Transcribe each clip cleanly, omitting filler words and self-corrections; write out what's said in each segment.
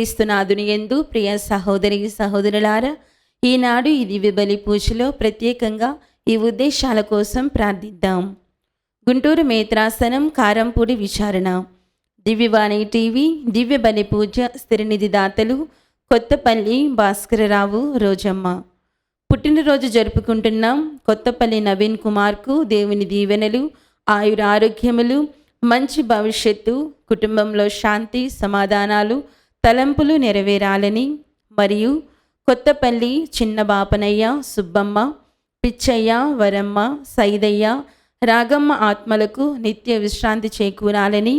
క్రీస్తునాథుని యందు ప్రియ సహోదరి సహోదరులారా, ఈనాడు ఈ దివ్య బలి పూజలో ప్రత్యేకంగా ఈ ఉద్దేశాల కోసం ప్రార్థిద్దాం. గుంటూరు మేత్రాసనం కారంపూడి విచారణ, దివ్యవాణి టీవీ, దివ్య బలి పూజ స్థిరనిధి దాతలు కొత్తపల్లి భాస్కరరావు, రోజమ్మ. పుట్టినరోజు జరుపుకుంటున్నాం కొత్తపల్లి నవీన్ కుమార్కు దేవుని దీవెనలు, ఆయురారోగ్యములు, మంచి భవిష్యత్తు, కుటుంబంలో శాంతి సమాధానాలు, తలంపులు నెరవేరాలని, మరియు కొత్తపల్లి చిన్న బాపనయ్య, సుబ్బమ్మ, పిచ్చయ్య, వరమ్మ, సైదయ్య, రాగమ్మ ఆత్మలకు నిత్య విశ్రాంతి చేకూరాలని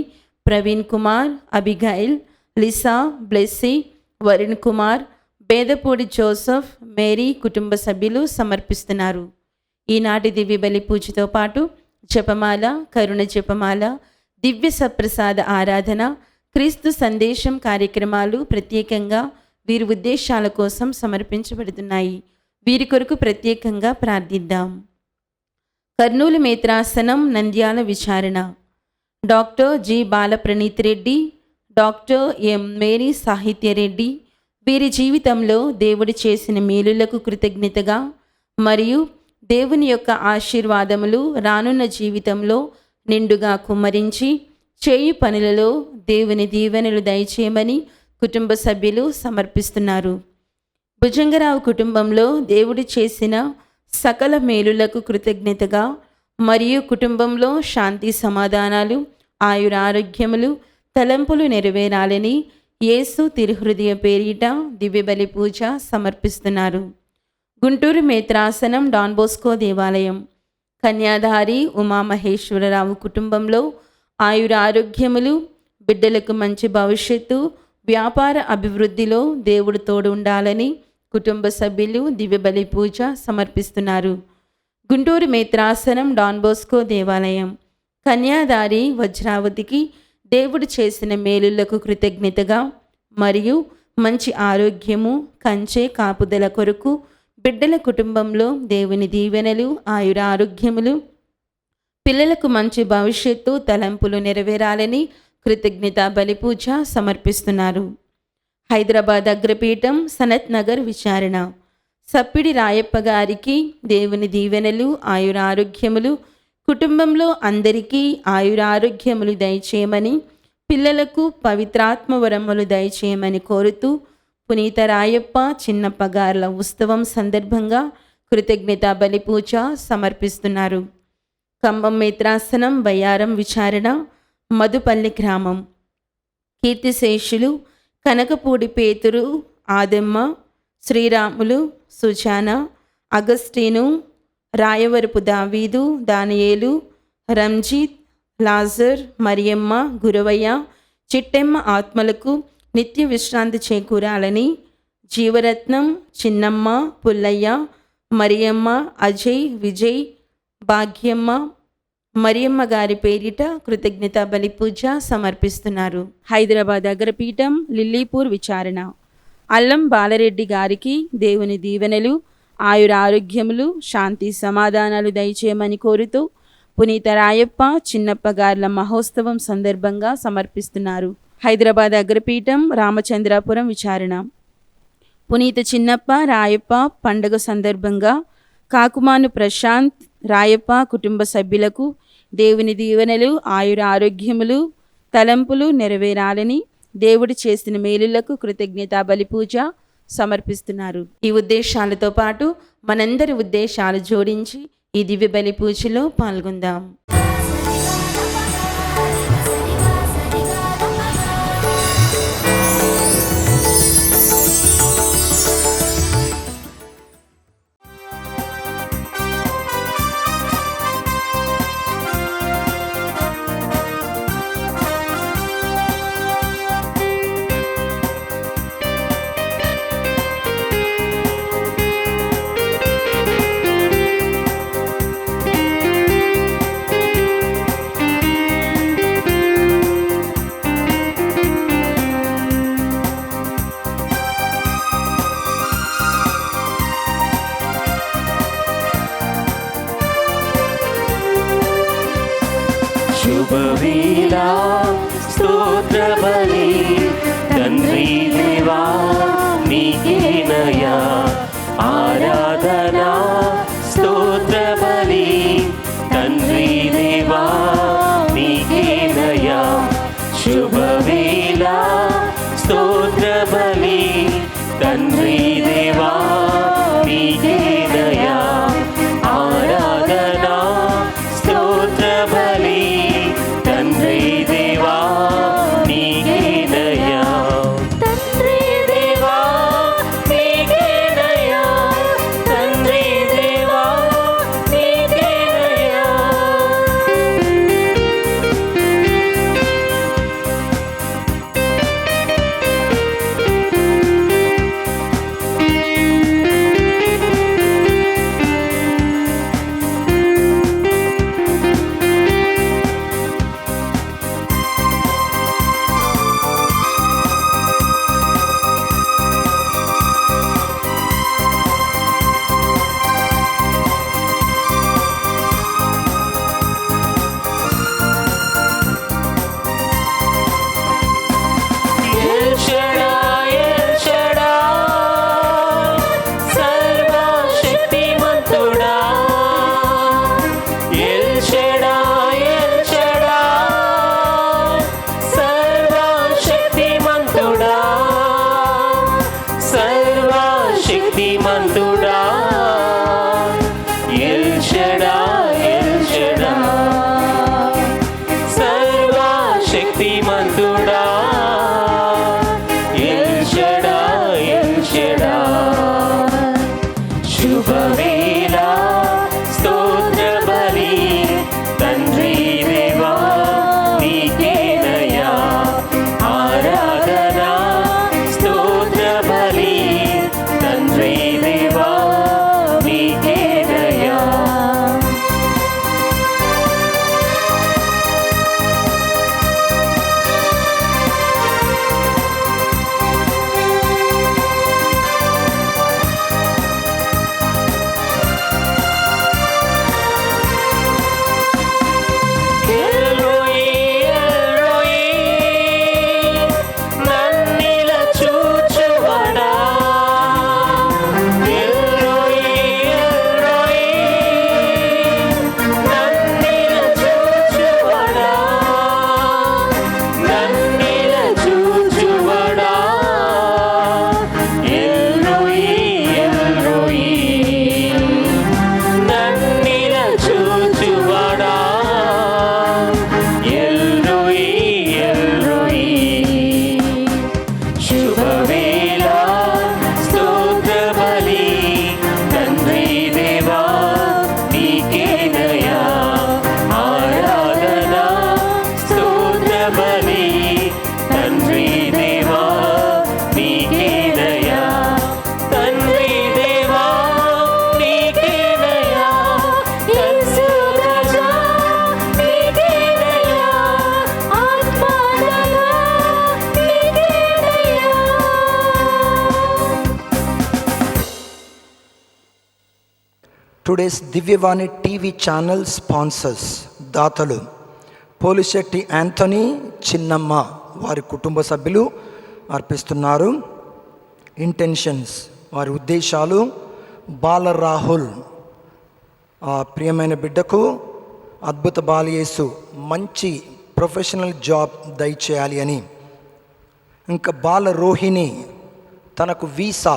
Praveen Kumar, Abigail, Lisa, Blessy, Varun Kumar, Bedapudi Joseph, Mary కుటుంబ సభ్యులు సమర్పిస్తున్నారు. ఈనాటి దివ్య బలి పూజతో పాటు జపమాల, కరుణ జపమాల, దివ్య సప్రసాద ఆరాధన, క్రీస్తు సందేశం కార్యక్రమాలు ప్రత్యేకంగా వీరి ఉద్దేశాల కోసం సమర్పించబడుతున్నాయి. వీరి కొరకు ప్రత్యేకంగా ప్రార్థిద్దాం. కర్నూలు మేత్రాసనం నంద్యాల విచారణ, doctor G Balapraneeth Reddy, doctor M Mary Sahithyareddy. వీరి జీవితంలో దేవుడు చేసిన మేలులకు కృతజ్ఞతగా మరియు దేవుని యొక్క ఆశీర్వాదములు రానున్న జీవితంలో నిండుగా కుమ్మరించి చేయు పనులలో దేవుని దీవెనలు దయచేయమని కుటుంబ సభ్యులు సమర్పిస్తున్నారు. భుజంగరావు కుటుంబంలో దేవుడు చేసిన సకల మేలులకు కృతజ్ఞతగా మరియు కుటుంబంలో శాంతి సమాధానాలు, ఆయురారోగ్యములు, తలంపులు నెరవేరాలని యేసు తిరుహృదయ పేరిట దివ్య బలి పూజ సమర్పిస్తున్నారు. గుంటూరు మేత్రాసనం డాన్ బోస్కో దేవాలయం, కన్యాధారి ఉమామహేశ్వరరావు కుటుంబంలో ఆయురారోగ్యములు, బిడ్డలకు మంచి భవిష్యత్తు, వ్యాపార అభివృద్ధిలో దేవుడు తోడు ఉండాలని కుటుంబ సభ్యులు దివ్య బలి పూజ సమర్పిస్తున్నారు. గుంటూరు మేత్రాసనం డాన్ బోస్కో దేవాలయం, కన్యాధారి వజ్రావతికి దేవుడు చేసిన మేలులకు కృతజ్ఞతగా మరియు మంచి ఆరోగ్యము, కంచె కాపుదల కొరకు బిడ్డల కుటుంబంలో దేవుని దీవెనలు, ఆయురారోగ్యములు, పిల్లలకు మంచి భవిష్యత్తు, తలంపులు నెరవేరాలని కృతజ్ఞత బలి పూజ సమర్పిస్తున్నారు. హైదరాబాద్ అగ్రపీఠం సనత్ నగర్ విచారణ, సప్పిడి రాయప్ప గారికి దేవుని దీవెనలు, ఆయురారోగ్యములు, కుటుంబంలో అందరికీ ఆయురారోగ్యములు దయచేయమని, పిల్లలకు పవిత్రాత్మ వరములు దయచేయమని కోరుతూ పునీత రాయప్ప చిన్నప్ప గార్ల ఉత్సవం సందర్భంగా కృతజ్ఞత బలి పూజ సమర్పిస్తున్నారు. ఖమ్మం మేత్రాసనం బయ్యారం విచారణ, మధుపల్లి గ్రామం, కీర్తిశేషులు కనకపూడి పేతురు, ఆదమ్మ, శ్రీరాములు, సుజాన, అగస్టీను, రాయవరపు దావీదు, దానియేలు, రంజిత్, లాజర్, మరియమ్మ, గురవయ్య, చిట్టెమ్మ ఆత్మలకు నిత్య విశ్రాంతి చేకూరాలని జీవరత్నం, చిన్నమ్మ, పుల్లయ్య, మరియమ్మ, అజయ్, విజయ్, భాగ్యమ్మ, మరియమ్మ గారి పేరిట కృతజ్ఞత బలి పూజ సమర్పిస్తున్నారు. హైదరాబాద్ అగ్రపీఠం లిల్లీపూర్ విచారణ, అల్లం బాలరెడ్డి గారికి దేవుని దీవెనలు, ఆయురారోగ్యములు, శాంతి సమాధానాలు దయచేయమని కోరుతూ పునీత రాయప్ప చిన్నప్ప గార్ల మహోత్సవం సందర్భంగా సమర్పిస్తున్నారు. హైదరాబాద్ అగ్రపీఠం రామచంద్రాపురం విచారణ, పునీత చిన్నప్ప రాయప్ప పండుగ సందర్భంగా కాకుమాను ప్రశాంత్, రాయప్ప కుటుంబ సభ్యులకు దేవుని దీవెనలు, ఆయుర ఆరోగ్యములు, తలంపులు నెరవేరాలని దేవుడు చేసిన మేలులకు కృతజ్ఞత బలి పూజ సమర్పిస్తున్నారు. ఈ ఉద్దేశాలతో పాటు మనందరి ఉద్దేశాలు జోడించి ఈ దివ్య బలి పూజలో పాల్గొందాం. శుభవేళ స్తోత్ర బలి తండ్రి దేవ దేవా నీకేనయా ఆరాధనా స్తోత్ర బలి తండ్రి దేవా నీకేనయా శుభవేళ స్తోత్ర బలి తండ్రి దేవా నీకేనయా ఆరాధనా స్తోత్ర బలి తండ్రి దేవా నీకేనయా తండ్రి దేవా నీకేనయా తండ్రి దేవా నీకేనయా శక్తిమంతుడా ఎల్ షడాయ్ ఎల్ షడాయ్ సర్వ శక్తిమంతుడా ఎల్ షడాయ్ ఎల్ షడాయ్ శుభవేళ స్తోత్ర బలి తండ్రి దేవా నీకేనయా ఆరాధనా స్తోత్ర బలి తండ్రి దేవా నీకేనయా ఎల్రోయి ఎల్రోయి నన్నిల చూచువాడా ఎల్రోయి ఎల్రోయి నన్నిల చూచువాడా నన్నిల చూచువాడా ఎల్రోయి ఎల్రోయి నన్నిల చూచువాడా ఎల్రోయి ఎల్రోయి శుభవేళ స్తోత్ర బలి తండ్రి దేవా నీకేనయా ఆరాధనా స్తోత్ర బలి తండ్రి దేవా నీకేనయా తండ్రి దేవా నీకేనయా యేసు రాజా నీకేనయా ఆత్మనగా నీకేనయా టుడేస్ దివ్యవాణి టీవీ ఛానల్ స్పాన్సర్స్ దాతలు పోలిశెట్టి యాంథనీ చిన్నమ్మ వారి కుటుంబ సభ్యులు అర్పిస్తున్నారు. ఇంటెన్షన్స్ వారి ఉద్దేశాలు బాల రాహుల్ ఆ ప్రియమైన బిడ్డకు అద్భుత బాలయేసు మంచి ప్రొఫెషనల్ జాబ్ దయచేయాలి అని, ఇంకా బాల రోహిణి తనకు వీసా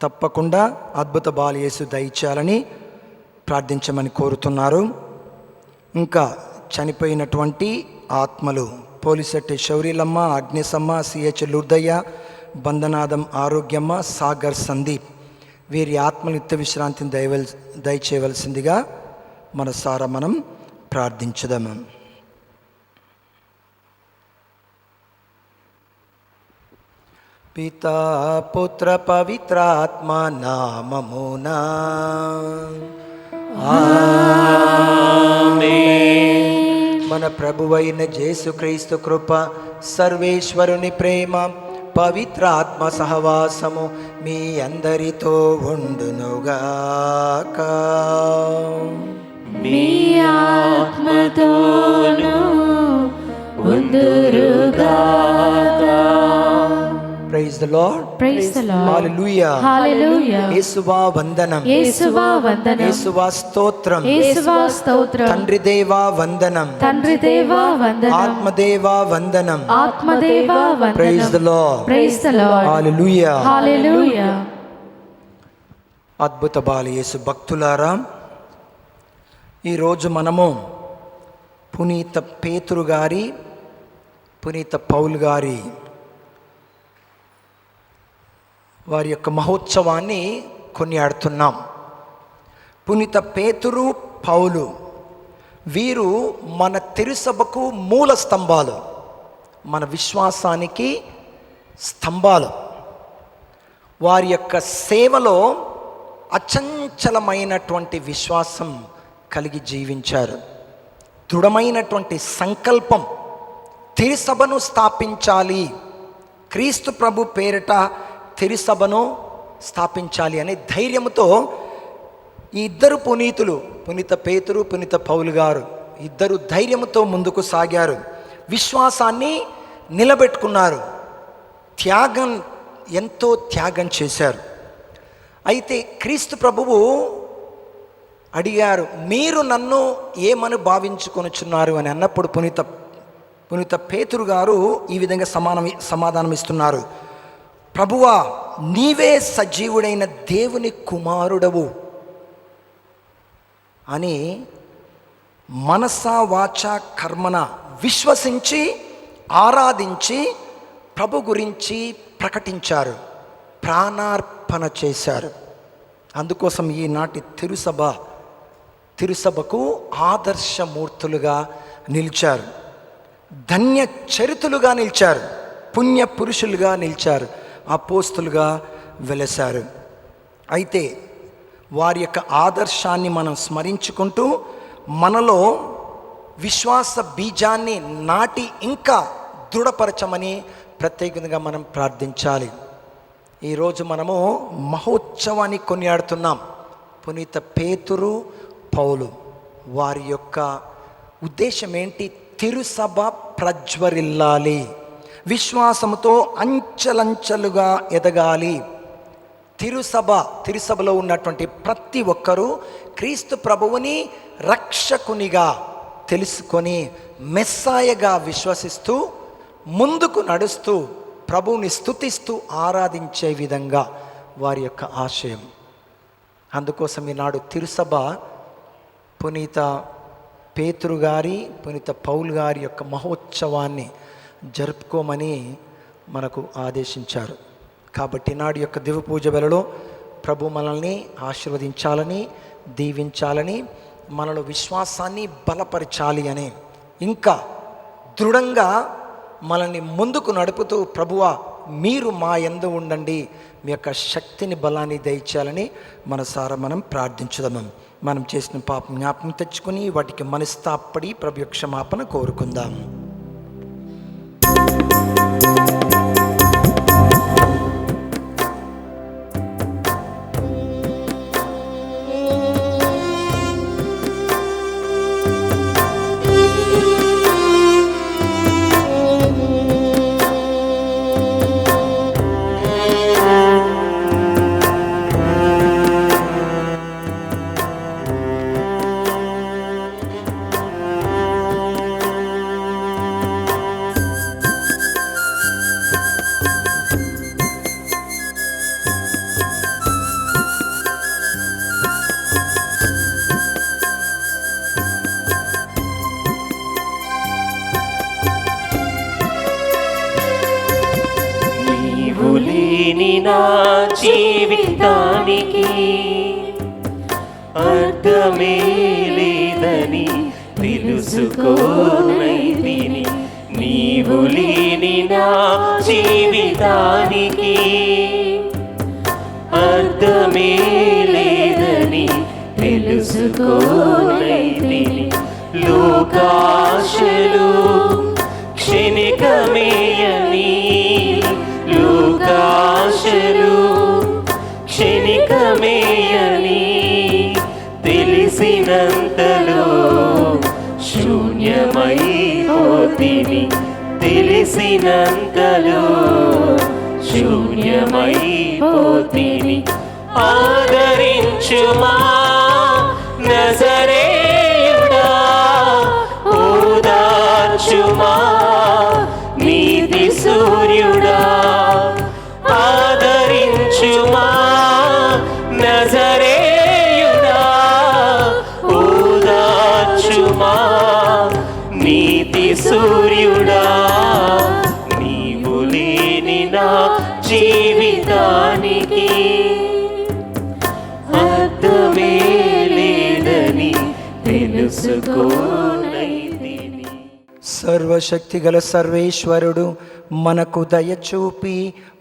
తప్పకుండా అద్భుత బాలయేసు దయచేయాలని ప్రార్థించమని కోరుతున్నారు. ఇంకా చనిపోయినటువంటి ఆత్మలు పోలిశెట్టి శౌరీలమ్మ, అగ్నిసమ్మ, సిహెచ్ లుర్దయ్య, బంధనాదం ఆరోగ్యమ్మ, సాగర్ సందీప్ వీరి ఆత్మలు నిత్య విశ్రాంతిని దయచేయవలసిందిగా మనసారా మనం ప్రార్థించుదాము. పితా పుత్ర పవిత్రాత్మ నామమునా ఆమేన్. మన ప్రభువైన యేసుక్రీస్తు కృప, సర్వేశ్వరుని ప్రేమ, పవిత్ర ఆత్మ సహవాసము మీ అందరితో ఉండునుగాక. మీ ఆత్మతోను ఉందురుగాక. Praise the lord. Praise the Lord. Hallelujah. Hallelujah. యేసువా వందనం. యేసువా వందనం. యేసువా స్తోత్రం. యేసువా స్తోత్రం. తండ్రి దేవా వందనం. తండ్రి దేవా వందనం. ఆత్మదేవా వందనం. ఆత్మదేవా ప్రైజ్ ద వందనం. Lord. Praise the Lord. Hallelujah. Hallelujah. అద్భుత బాల యేసు భక్తులారా, ఈరోజు మనము పునీత పేతురు గారి, పునీత పౌలు గారి వారి యొక్క మహోత్సవాన్ని కొనియాడుతున్నాం. పునీత పేతురు, పౌలు వీరు మన తిరుసభకు మూల స్తంభాలు, మన విశ్వాసానికి స్తంభాలు. వారి యొక్క సేవలో అచంచలమైనటువంటి విశ్వాసం కలిగి జీవించారు. దృఢమైనటువంటి సంకల్పం, తిరుసభను స్థాపించాలి, క్రీస్తు ప్రభు పేరిట తిరుసభను స్థాపించాలి అనే ధైర్యంతో ఈ ఇద్దరు పునీతులు, పునీత పేతురు, పునీత పౌలు గారు ఇద్దరు ధైర్యంతో ముందుకు సాగారు. విశ్వాసాన్ని నిలబెట్టుకున్నారు. ఎంతో త్యాగం చేశారు. అయితే క్రీస్తు ప్రభువు అడిగారు, మీరు నన్ను ఏమని భావించుకొనుచున్నారు అని అన్నప్పుడు పునీత పేతురు గారు ఈ విధంగా సమాధానం ఇస్తున్నారు. ప్రభువా, నీవే సజీవుడైన దేవుని కుమారుడవు అని మనసా వాచ కర్మన విశ్వసించి ఆరాధించి ప్రభు గురించి ప్రకటించారు, ప్రాణార్పణ చేశారు. అందుకోసం ఈనాటి తిరుసభకు ఆదర్శమూర్తులుగా నిలిచారు, ధన్య చరితులుగా నిలిచారు, పుణ్య పురుషులుగా నిలిచారు, అపోస్తులుగా వెలసారు. అయితే వారి యొక్క ఆదర్శాన్ని మనం స్మరించుకుంటూ మనలో విశ్వాస బీజాన్ని నాటి ఇంకా దృఢపరచమని ప్రత్యేకంగా మనం ప్రార్థించాలి. ఈరోజు మనము మహోత్సవాన్ని కొనియాడుతున్నాం. పునీత పేతురు, పౌలు వారి యొక్క ఉద్దేశం ఏంటి? తిరుసభ ప్రజ్వరిల్లాలి, విశ్వాసముతో అంచెలంచెలుగా ఎదగాలి. తిరుసభలో ఉన్నటువంటి ప్రతి ఒక్కరూ క్రీస్తు ప్రభువుని రక్షకునిగా తెలుసుకొని మెస్సాయగా విశ్వసిస్తూ ముందుకు నడుస్తూ ప్రభువుని స్తుతిస్తూ ఆరాధించే విధంగా వారి యొక్క ఆశయం. అందుకోసం ఈనాడు తిరుసభ పునీత పేతురు గారి, పునీత పౌలు గారి యొక్క మహోత్సవాన్ని జరుపుకోమని మనకు ఆదేశించారు. కాబట్టి నాడు యొక్క దివ్య పూజ వేళలో ప్రభు మనల్ని ఆశీర్వదించాలని, దీవించాలని, మనలో విశ్వాసాన్ని బలపరచాలి అని, ఇంకా దృఢంగా మనల్ని ముందుకు నడుపుతూ ప్రభువా మీరు మా యందు ఉండండి, మీ యొక్క శక్తిని బలాన్ని దయచేయాలని మనసారా మనం ప్రార్థించుదాం. మనం చేసిన పాపం జ్ఞాపకం తెచ్చుకొని వాటికి మనస్తాపడి ప్రభు యొక్క క్షమాపణ కోరుకుందాం. నా జీవితానికి అర్థమే లేదని తెలుసుకోనైతిని. నీవు లేని నా జీవితానికి అర్థమే లేదని తెలుసుకోనైతిని. లోకాశలు క్షణికమేయని, లోకాశలు క్షణికమేయని తెలిసినంతలో శూన్యమైపోతిని. తెలిసినంతలో శూన్యమైపోతిని ఆదరించుమా నజరేయుడా ఓదార్చుమా నీతి సూర్యుడా ఆదరించుమా నజరేయుడా ఓదార్చుమా నీతి సూర్యుడా నీవు లేని నా జీవితానికి అర్థమే లేదని తెలుసుకోనైతిని. సర్వశక్తి గల సర్వేశ్వరుడు మనకు దయచూపి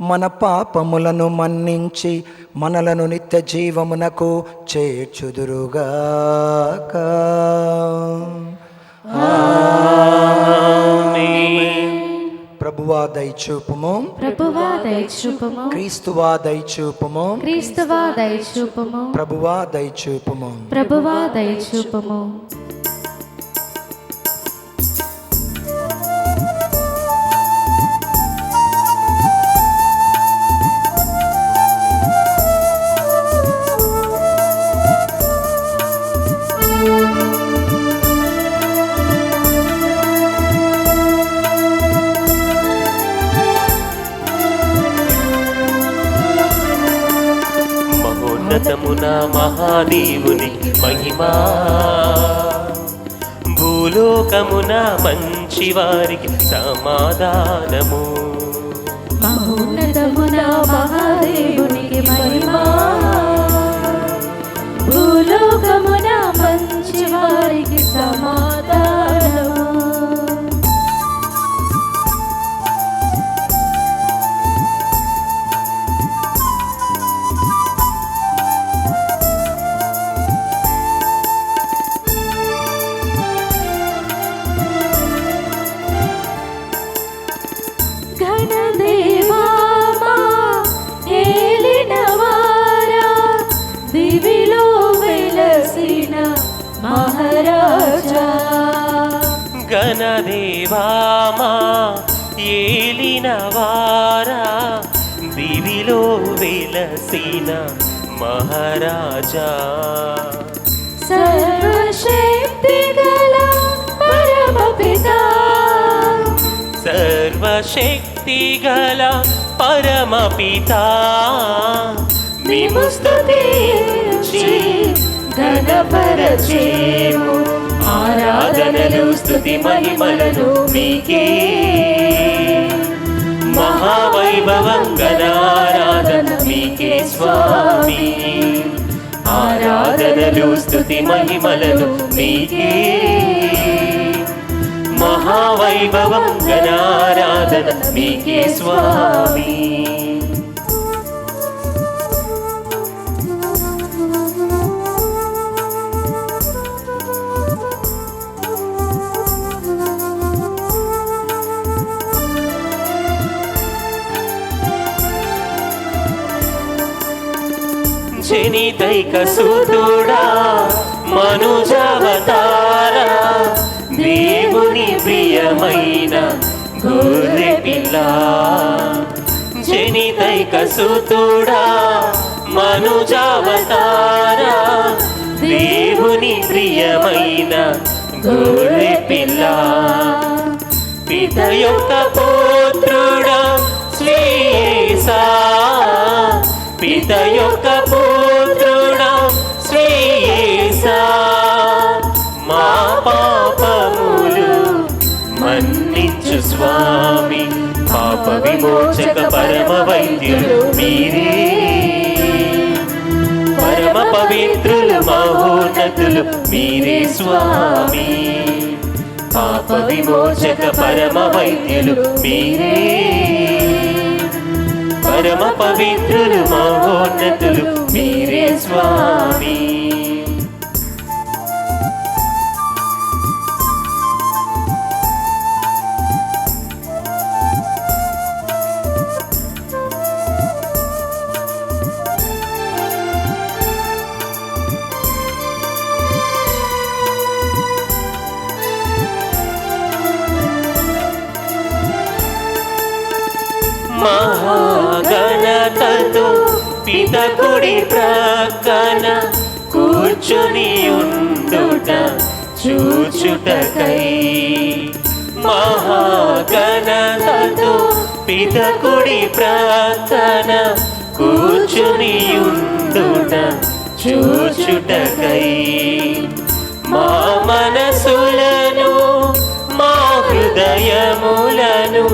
మన పాపములను మన్నించి మనలను నిత్య జీవమునకు చేర్చుదురుగాక. ప్రభువా దయచూపుము, ప్రభువా దయచూపుము, క్రీస్తువా దయచూపుము, క్రీస్తువా దయచూపుము, ప్రభువా దయచూపుము. ప్రభువా దయచూపుము. మహోన్నతమున మహాదేవునికి మహిమా భూలోకమున మంచి వారికి సమాధానము. మహోన్నతమున మహాదేవునికి మహిమా భూలోకమున మంచి వారికి సమాధానము. ఘనదేవా మా ఏలినవారా దివిలో వెలసిన మహారాజా. గణదేవా మా ఏలినవారా దివిలో వెలసిన మహారాజా. సర్వశక్తి గల పరమపితా సర్వశక్తి గల పరమపితా మేము స్తుతించి ఘనపరచేము. ఆరాధనలు స్తుతి మహిమలను మీకే. మహావైభవం గణారాధన మీకే స్వామి. ఆరాధనలు స్తుతి మహిమలను మీకే. మహావైభవం గణారాధన మీకే స్వామి. జనితైక సుతుడా మనుజావతారా దేవుని ప్రియమైన గొర్రె పిల్ల. జనితైక సుతుడా మనుజావతారా దేవుని ప్రియమైన గొర్రె పిల్ల. పిత యొక్క పుత్రుడా శ్రీయేసా పిత యొక్క పుత్రుడా శ్రీయేసా మా పాపములు మన్నించు స్వామి. పాప విమోచక పరమ వైద్యులు మీరే. పరమ పవిత్రులు మహోన్నతులు మీరే స్వామి. పాప విమోచక పరమ వైద్యులు మీరే. పరమ పవిత్రులు మహోన్నతులు మీరే స్వామి. పిత కుడి ప్రక్కన కూర్చుని ఉండుట చూచుటకై మహాగణతతో పిత కుడి ప్రక్కన కూర్చుని ఉండుట చూచుటకై మా మనసులను మా హృదయములను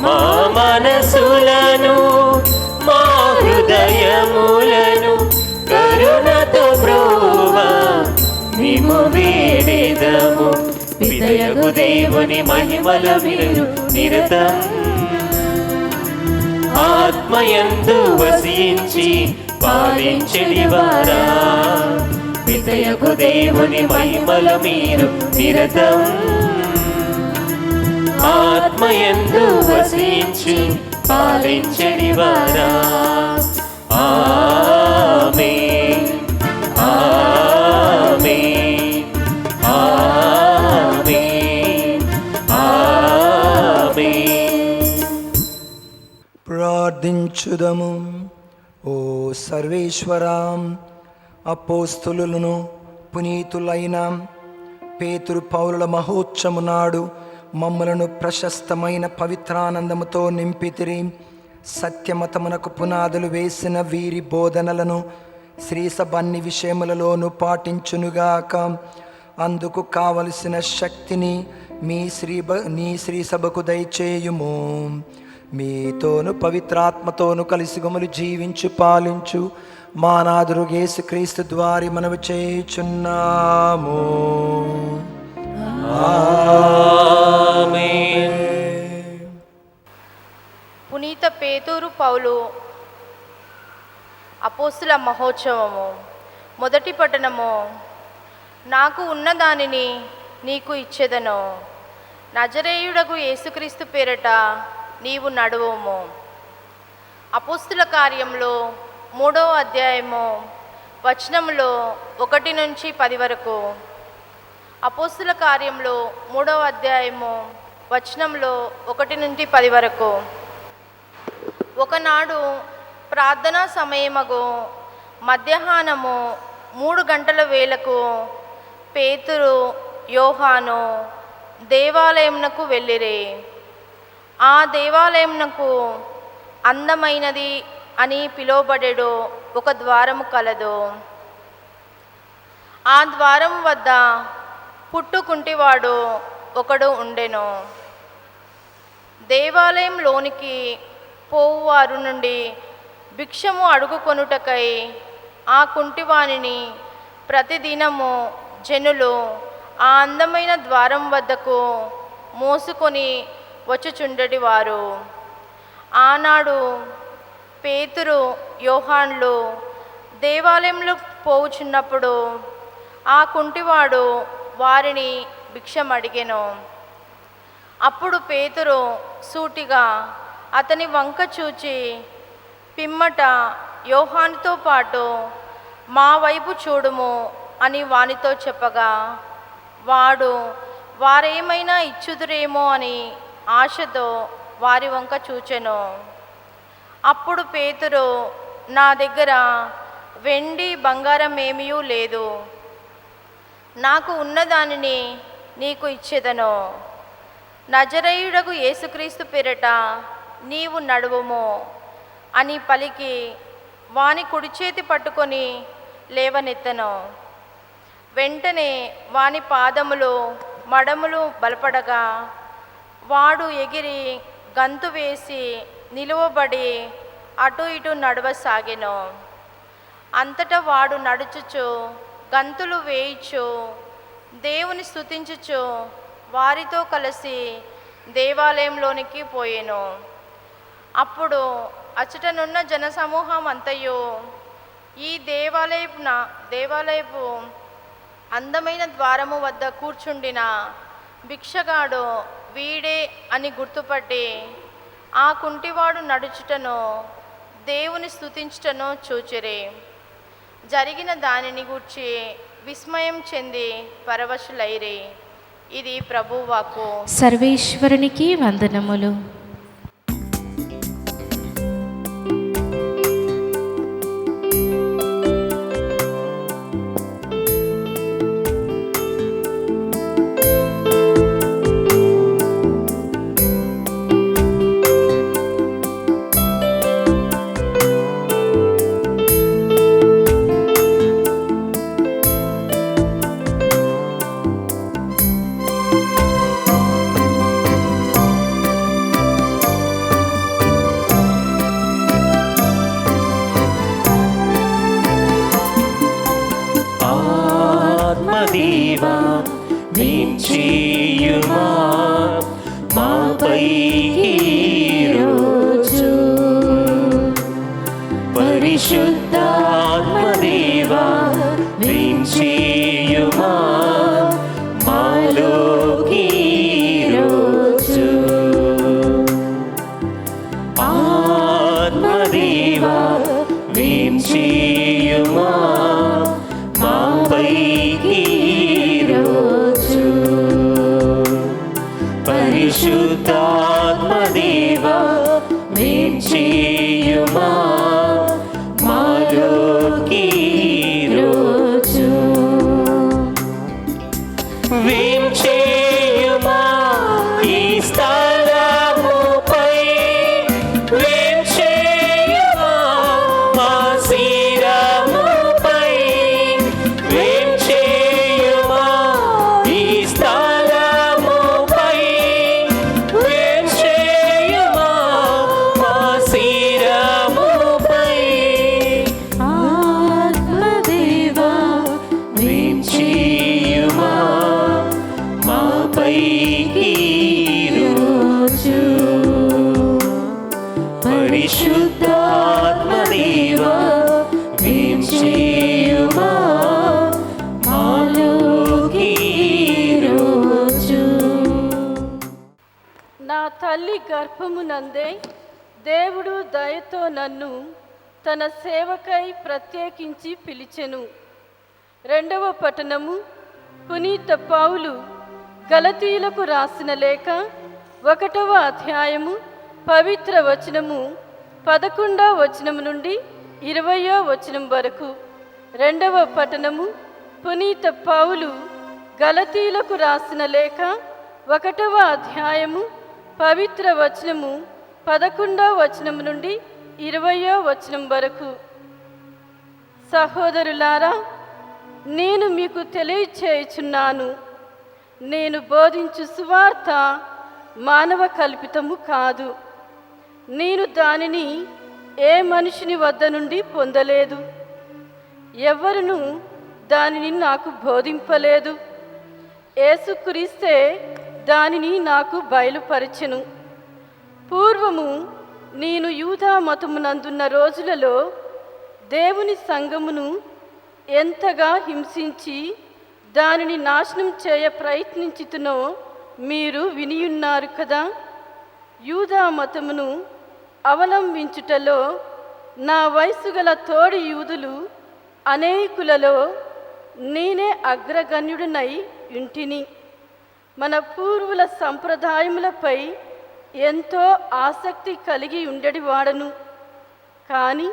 మా మనసులను మా హృదయములను కరుణతో బ్రోవా మేము వేడెదము పితయగు దేవుని మహిమల మీరు నిరతం ఆత్మయందు వసించి పాలించెడి వారా పితయగు దేవుని మహిమల మీరు నిరతం ఆత్మయందు వసించి పాలించెడి వారా ఆమేన్ ఆమేన్ ఆమేన్ ఆమేన్. ప్రార్థించుదము. ఓ సర్వేశ్వరాం, అపోస్తులులను పునీతులైన పేతురు పౌలుల మహోత్సవము నాడు మమ్మలను ప్రశస్తమైన పవిత్రానందముతో నింపితిరి. సత్యమతమునకు పునాదులు వేసిన వీరి బోధనలను శ్రీసభ అన్ని విషయములలోనూ పాటించునుగాక. అందుకు కావలసిన శక్తిని నీ శ్రీసభకు దయచేయుము. మీతోను పవిత్రాత్మతోను కలిసి గములు జీవించు పాలించు మా నాథుడు యేసుక్రీస్తు ద్వారా మనవి చేయుచున్నాము. ఆమేన్. పునీత పేతురు పౌలు అపోస్తుల మహోత్సవము. మొదటి పట్టణము. నాకు ఉన్న దానిని నీకు ఇచ్చేదను. నజరేయుడగు యేసుక్రీస్తు పేరట నీవు నడువుము. అపోస్తుల కార్యంలో 3వ అధ్యాయము వచనములో 1 నుంచి 10 వరకు. అపోస్తుల కార్యంలో 3వ అధ్యాయము వచనంలో 1 నుండి 10 వరకు. ఒకనాడు ప్రార్థనా సమయమగు మధ్యాహ్నము 3 గంటల వేళకు పేతురు యోహాను దేవాలయమునకు వెళ్ళిరి. ఆ దేవాలయమునకు అందమైనది అని పిలువబడేడు ఒక ద్వారము కలదు. ఆ ద్వారం వద్ద పుట్టుకుంటివాడు ఒకడు ఉండెను. దేవాలయంలోనికి పోవువారు నుండి భిక్షము అడుగుకొనుటకై ఆ కుంటివానిని ప్రతిదినము జనులు ఆ అందమైన ద్వారం వద్దకు మోసుకొని వచ్చుచుండెడివారు. ఆనాడు పేతురు యోహాన్లు దేవాలయంలో పోవుచున్నప్పుడు ఆ కుంటివాడు వారిని భిక్షమడిగెను. అప్పుడు పేతురు సూటిగా అతని వంక చూచి పిమ్మట యోహానుతో పాటు మా వైపు చూడుము అని వానితో చెప్పగా వాడు వారేమైనా ఇచ్చుదురేమో అని ఆశతో వారి వంక చూచెను. అప్పుడు పేతురు, నా దగ్గర వెండి బంగారం ఏమీ లేదు, నాకు ఉన్నదానిని నీకు ఇచ్చేదను. నజరేయుడగు యేసుక్రీస్తు పేరట నీవు నడువుము అని పలికి వాని కుడి చేతి పట్టుకొని లేవనెత్తను. వెంటనే వాని పాదములు మడములు బలపడగా వాడు ఎగిరి గంతు వేసి నిలువబడి అటు ఇటు నడవసాగెను. అంతటా వాడు నడుచుచు గంతులు వేయిచు దేవుని స్తుతించుచు వారితో కలిసి దేవాలయంలోనికి పోయెను. అప్పుడు అచటనున్న జనసమూహం అంతయు ఈ దేవాలయపు అందమైన ద్వారము వద్ద కూర్చుండిన భిక్షగాడు వీడే అని గుర్తుపట్టి ఆ కుంటివాడు నడుచుటను దేవుని స్తుతించుటను చూచిరి. జరిగిన దానిని గూర్చి విస్మయం చెంది పరవశులైరి. ఇది ప్రభువాక్కు. సర్వేశ్వరునికి వందనములు. దేవా వేంచేయుమా మాపై ఈరోజు. పరిశుద్ధాత్మ దేవా వేంచేయుమా మాలోకి ఈరోజు. ఆత్మదేవా వేంచేయుమా మాపై ఈరోజు. పరిశుద్ధాత్మ దేవా వేంచేయుమా మాలోకి ఈరోజు. వేంచేయుమా ఈ స్థలముపై, వేంచేయుమా మా శిరముపై, వేంచేయుమా ఈ స్థలముపై, వేంచేయుమా మా శిరముపై. ఆత్మదేవా వేంచేయుమా మాపై ఈరోజు. పరిశుద్ధాత్మ దేవా వేంచేయుమా మాలోకి ఈరోజు. నా తల్లి గర్భమునందే దేవుడు దయతో నన్ను తన సేవకై ప్రత్యేకించి పిలిచెను. రెండవ పట్టణము. పునీత పౌలు గలతీయులకు రాసిన లేఖ 1వ అధ్యాయము పవిత్ర వచనము 11వ వచనము నుండి 20వ వచనం వరకు. రెండవ పట్టణము. పునీత పౌలు గలతీయులకు రాసిన లేఖ 1వ అధ్యాయము పవిత్ర వచనము 11వ వచనము నుండి 20వ వచనం వరకు. సహోదరులారా, నేను మీకు తెలియచేయుచున్నాను, నేను బోధించు సువార్త మానవ కల్పితము కాదు. నేను దానిని ఏ మనుషుని వద్ద నుండి పొందలేదు, ఎవరును దానిని నాకు బోధింపలేదు. యేసుక్రీస్తే దానిని నాకు బయలుపరచెను. పూర్వము నేను యూదా మతమునందున్న రోజులలో దేవుని సంఘమును ఎంతగా హింసించి దానిని నాశనం చేయ ప్రయత్నించుతునో మీరు వినియున్నారు కదా. యూదా మతమును అవలంబించుటలో నా వయసు గల తోడి యూదులు అనేకులలో నేనే అగ్రగణ్యుడినై ఇంటిని. మన పూర్వుల సంప్రదాయములపై ఎంతో ఆసక్తి కలిగి ఉండేవాడను. కానీ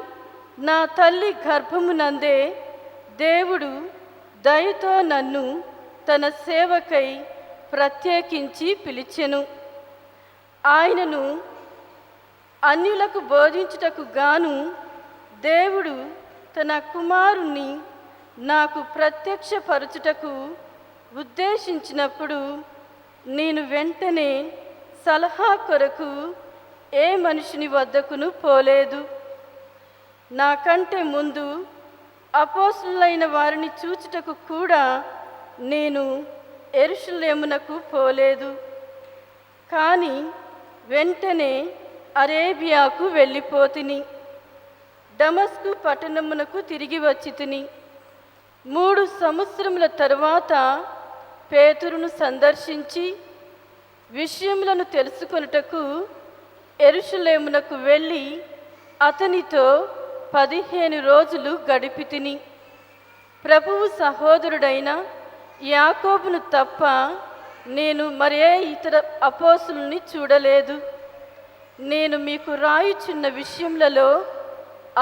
నా తల్లి గర్భమునందే దేవుడు దయతో నన్ను తన సేవకై ప్రత్యేకించి పిలిచెను. ఆయనను అన్యులకు బోధించుటకు గాను దేవుడు తన కుమారుణ్ణి నాకు ప్రత్యక్షపరచుటకు ఉద్దేశించినప్పుడు నేను వెంటనే సలహా కొరకు ఏ మనిషిని వద్దకును పోలేదు. నాకంటే ముందు అపోస్తులైన వారిని చూచుటకు కూడా నేను యెరూషలేమునకు పోలేదు. కానీ వెంటనే అరేబియాకు వెళ్ళిపోతిని. దమస్కు పట్టణమునకు తిరిగి వచ్చి తిని 3 సంవత్సరముల తరువాత పేతురును సందర్శించి విషయములను తెలుసుకొనుటకు యెరూషలేమునకు వెళ్ళి అతనితో 15 రోజులు గడిపి తిని. ప్రభువు సహోదరుడైన యాకోబును తప్ప నేను మరే ఇతర అపోస్తులని చూడలేదు. నేను మీకు రాయుచున్న విషయములలో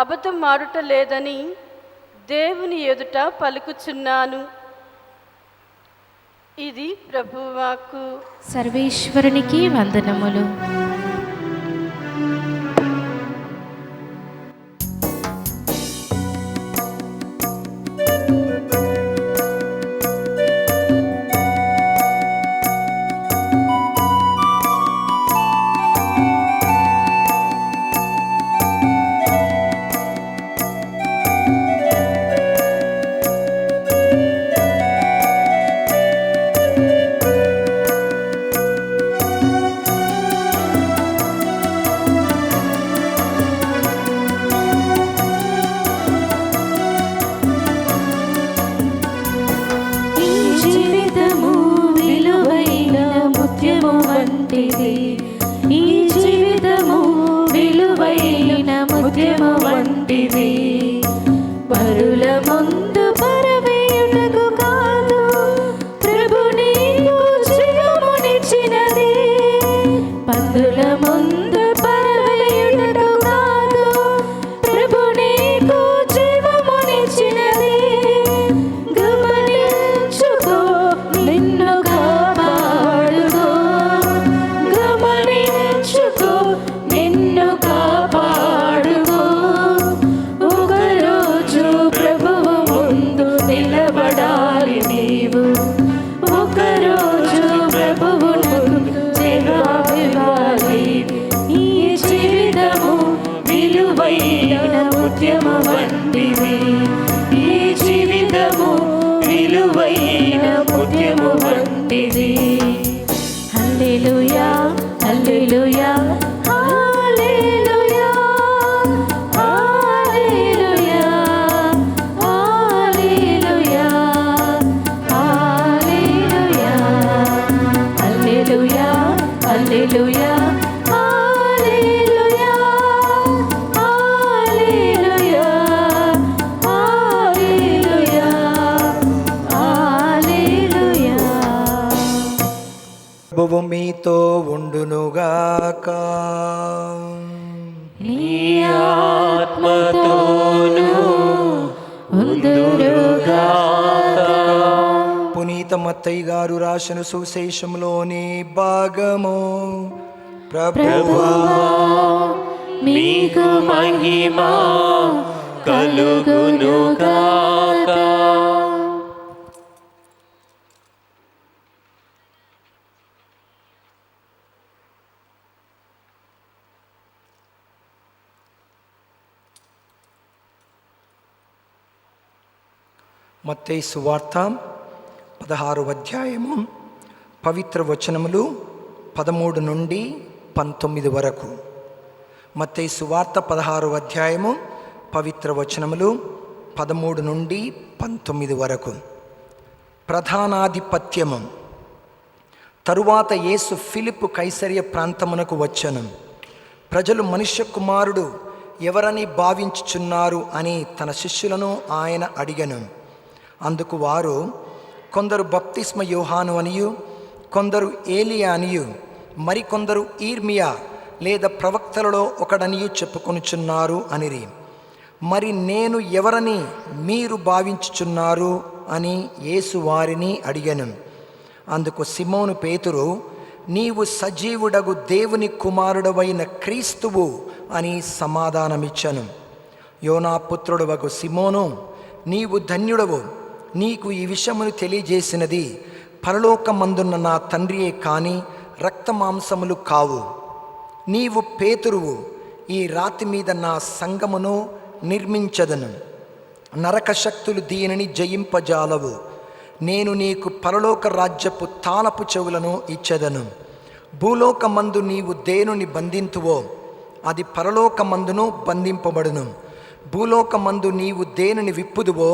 అబద్ధమాడుట లేదని దేవుని ఎదుట పలుకుచున్నాను. ఇది ప్రభువాక్కు. సర్వేశ్వరునికి వందనములు. వంటిది, ఈ జీవితము విలువైన ముత్యము వంటిది. పరుల ముందు పరవేయుటకు కాదు, ప్రభు నీకు జీవమునిచ్చినది. పరుల ముందు పరవేయుటకు కాదు, ప్రభు నీకు జీవమునిచ్చినది. గమనించుకో, నిన్ను కాపాడుకో. గమనించుకో, నిన్ను కాపాడుకో. ఒకరోజు ప్రభువు ముందు నిలబడాలి నీవు. ఒకరోజు ప్రభువు ముందు జవాబివ్వాలి. ఈ జీవితము విలువైన ముత్యము వంటిది, ఈ జీవితము విలువైన ముత్యము వంటిది. హల్లెలూయా, హల్లెలూయా, హల్లెలూయా, హల్లెలూయా, హల్లెలూయా, హల్లెలూయా, హల్లెలూయా, హల్లెలూయా, హల్లెలూయా, హల్లెలూయా, హల్లెలూయా, హల్లెలూయా. ప్రభువు మీతో ఉండునుగాక. నీ ఆత్మతోనూ ఉందురుగాక. పునీత మత్తయి గారు రాసిన సువిశేషంలోని భాగము. ప్రభువా మీకు మహిమ కలుగునుగాక. మత్తయి సువార్త 16వ అధ్యాయము పవిత్ర వచనములు 13 నుండి 19 వరకు. మత్తయి సువార్త 16వ అధ్యాయము పవిత్ర వచనములు 13 నుండి 19 వరకు. ప్రధానాధిపత్యము. తరువాత యేసు ఫిలిప్పు కైసరియా ప్రాంతమునకు వచ్చెను. ప్రజలు మనుష్య కుమారుడు ఎవరని భావించుచున్నారు అని తన శిష్యులను ఆయన అడిగెను. అందుకు వారు, కొందరు బప్తిస్మ యోహాను అనియు, కొందరు ఏలియా అనియు, మరికొందరు ఈర్మియా లేదా ప్రవక్తలలో ఒకడనియు చెప్పుకొనుచున్నారు అనిరి. మరి నేను ఎవరని మీరు భావించుచున్నారు అని యేసు వారిని అడిగాను. అందుకు సిమోను పేతురు, నీవు సజీవుడగు దేవుని కుమారుడవైన క్రీస్తువు అని సమాధానమిచ్చాను. యోనా పుత్రుడవగు సిమోను, నీవు ధన్యుడవు. నీకు ఈ విషయమును తెలియజేసినది పరలోకమందున్న నా తండ్రియే కాని రక్తమాంసములు కావు. నీవు పేతురువు. ఈ రాతి మీద నా సంఘమును నిర్మించదను. నరక శక్తులు దీనిని జయింపజాలవు. నేను నీకు పరలోక రాజ్యపు తాళపు చెవులను ఇచ్చెదను. భూలోకమందు నీవు దేనిని బంధింతువో అది పరలోకమందును బంధింపబడును. భూలోకమందు నీవు దేనిని విప్పుదువో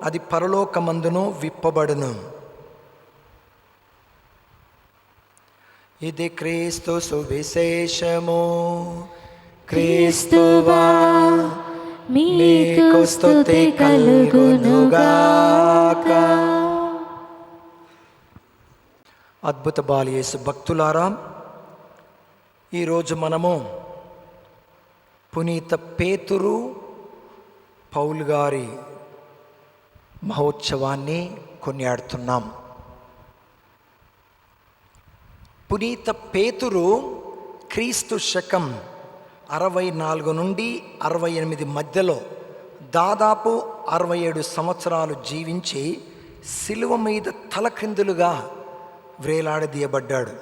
అది పరలోకమందును విప్పబడును. ఇది క్రీస్తు సువిశేషము. క్రీస్తువా మీకు స్తుతి కలుగునుగాక. అద్భుత బాలయేసు భక్తులారా, ఈరోజు మనము పునీత పేతురు పౌలు గారి మహోత్సవాన్ని కొనియాడుతున్నాం. పునీత పేతురు క్రీస్తు శకం 64 నుండి 68 మధ్యలో దాదాపు 67 సంవత్సరాలు జీవించి శిలువ మీద తలక్రిందులుగా వ్రేలాడదీయబడ్డాడు.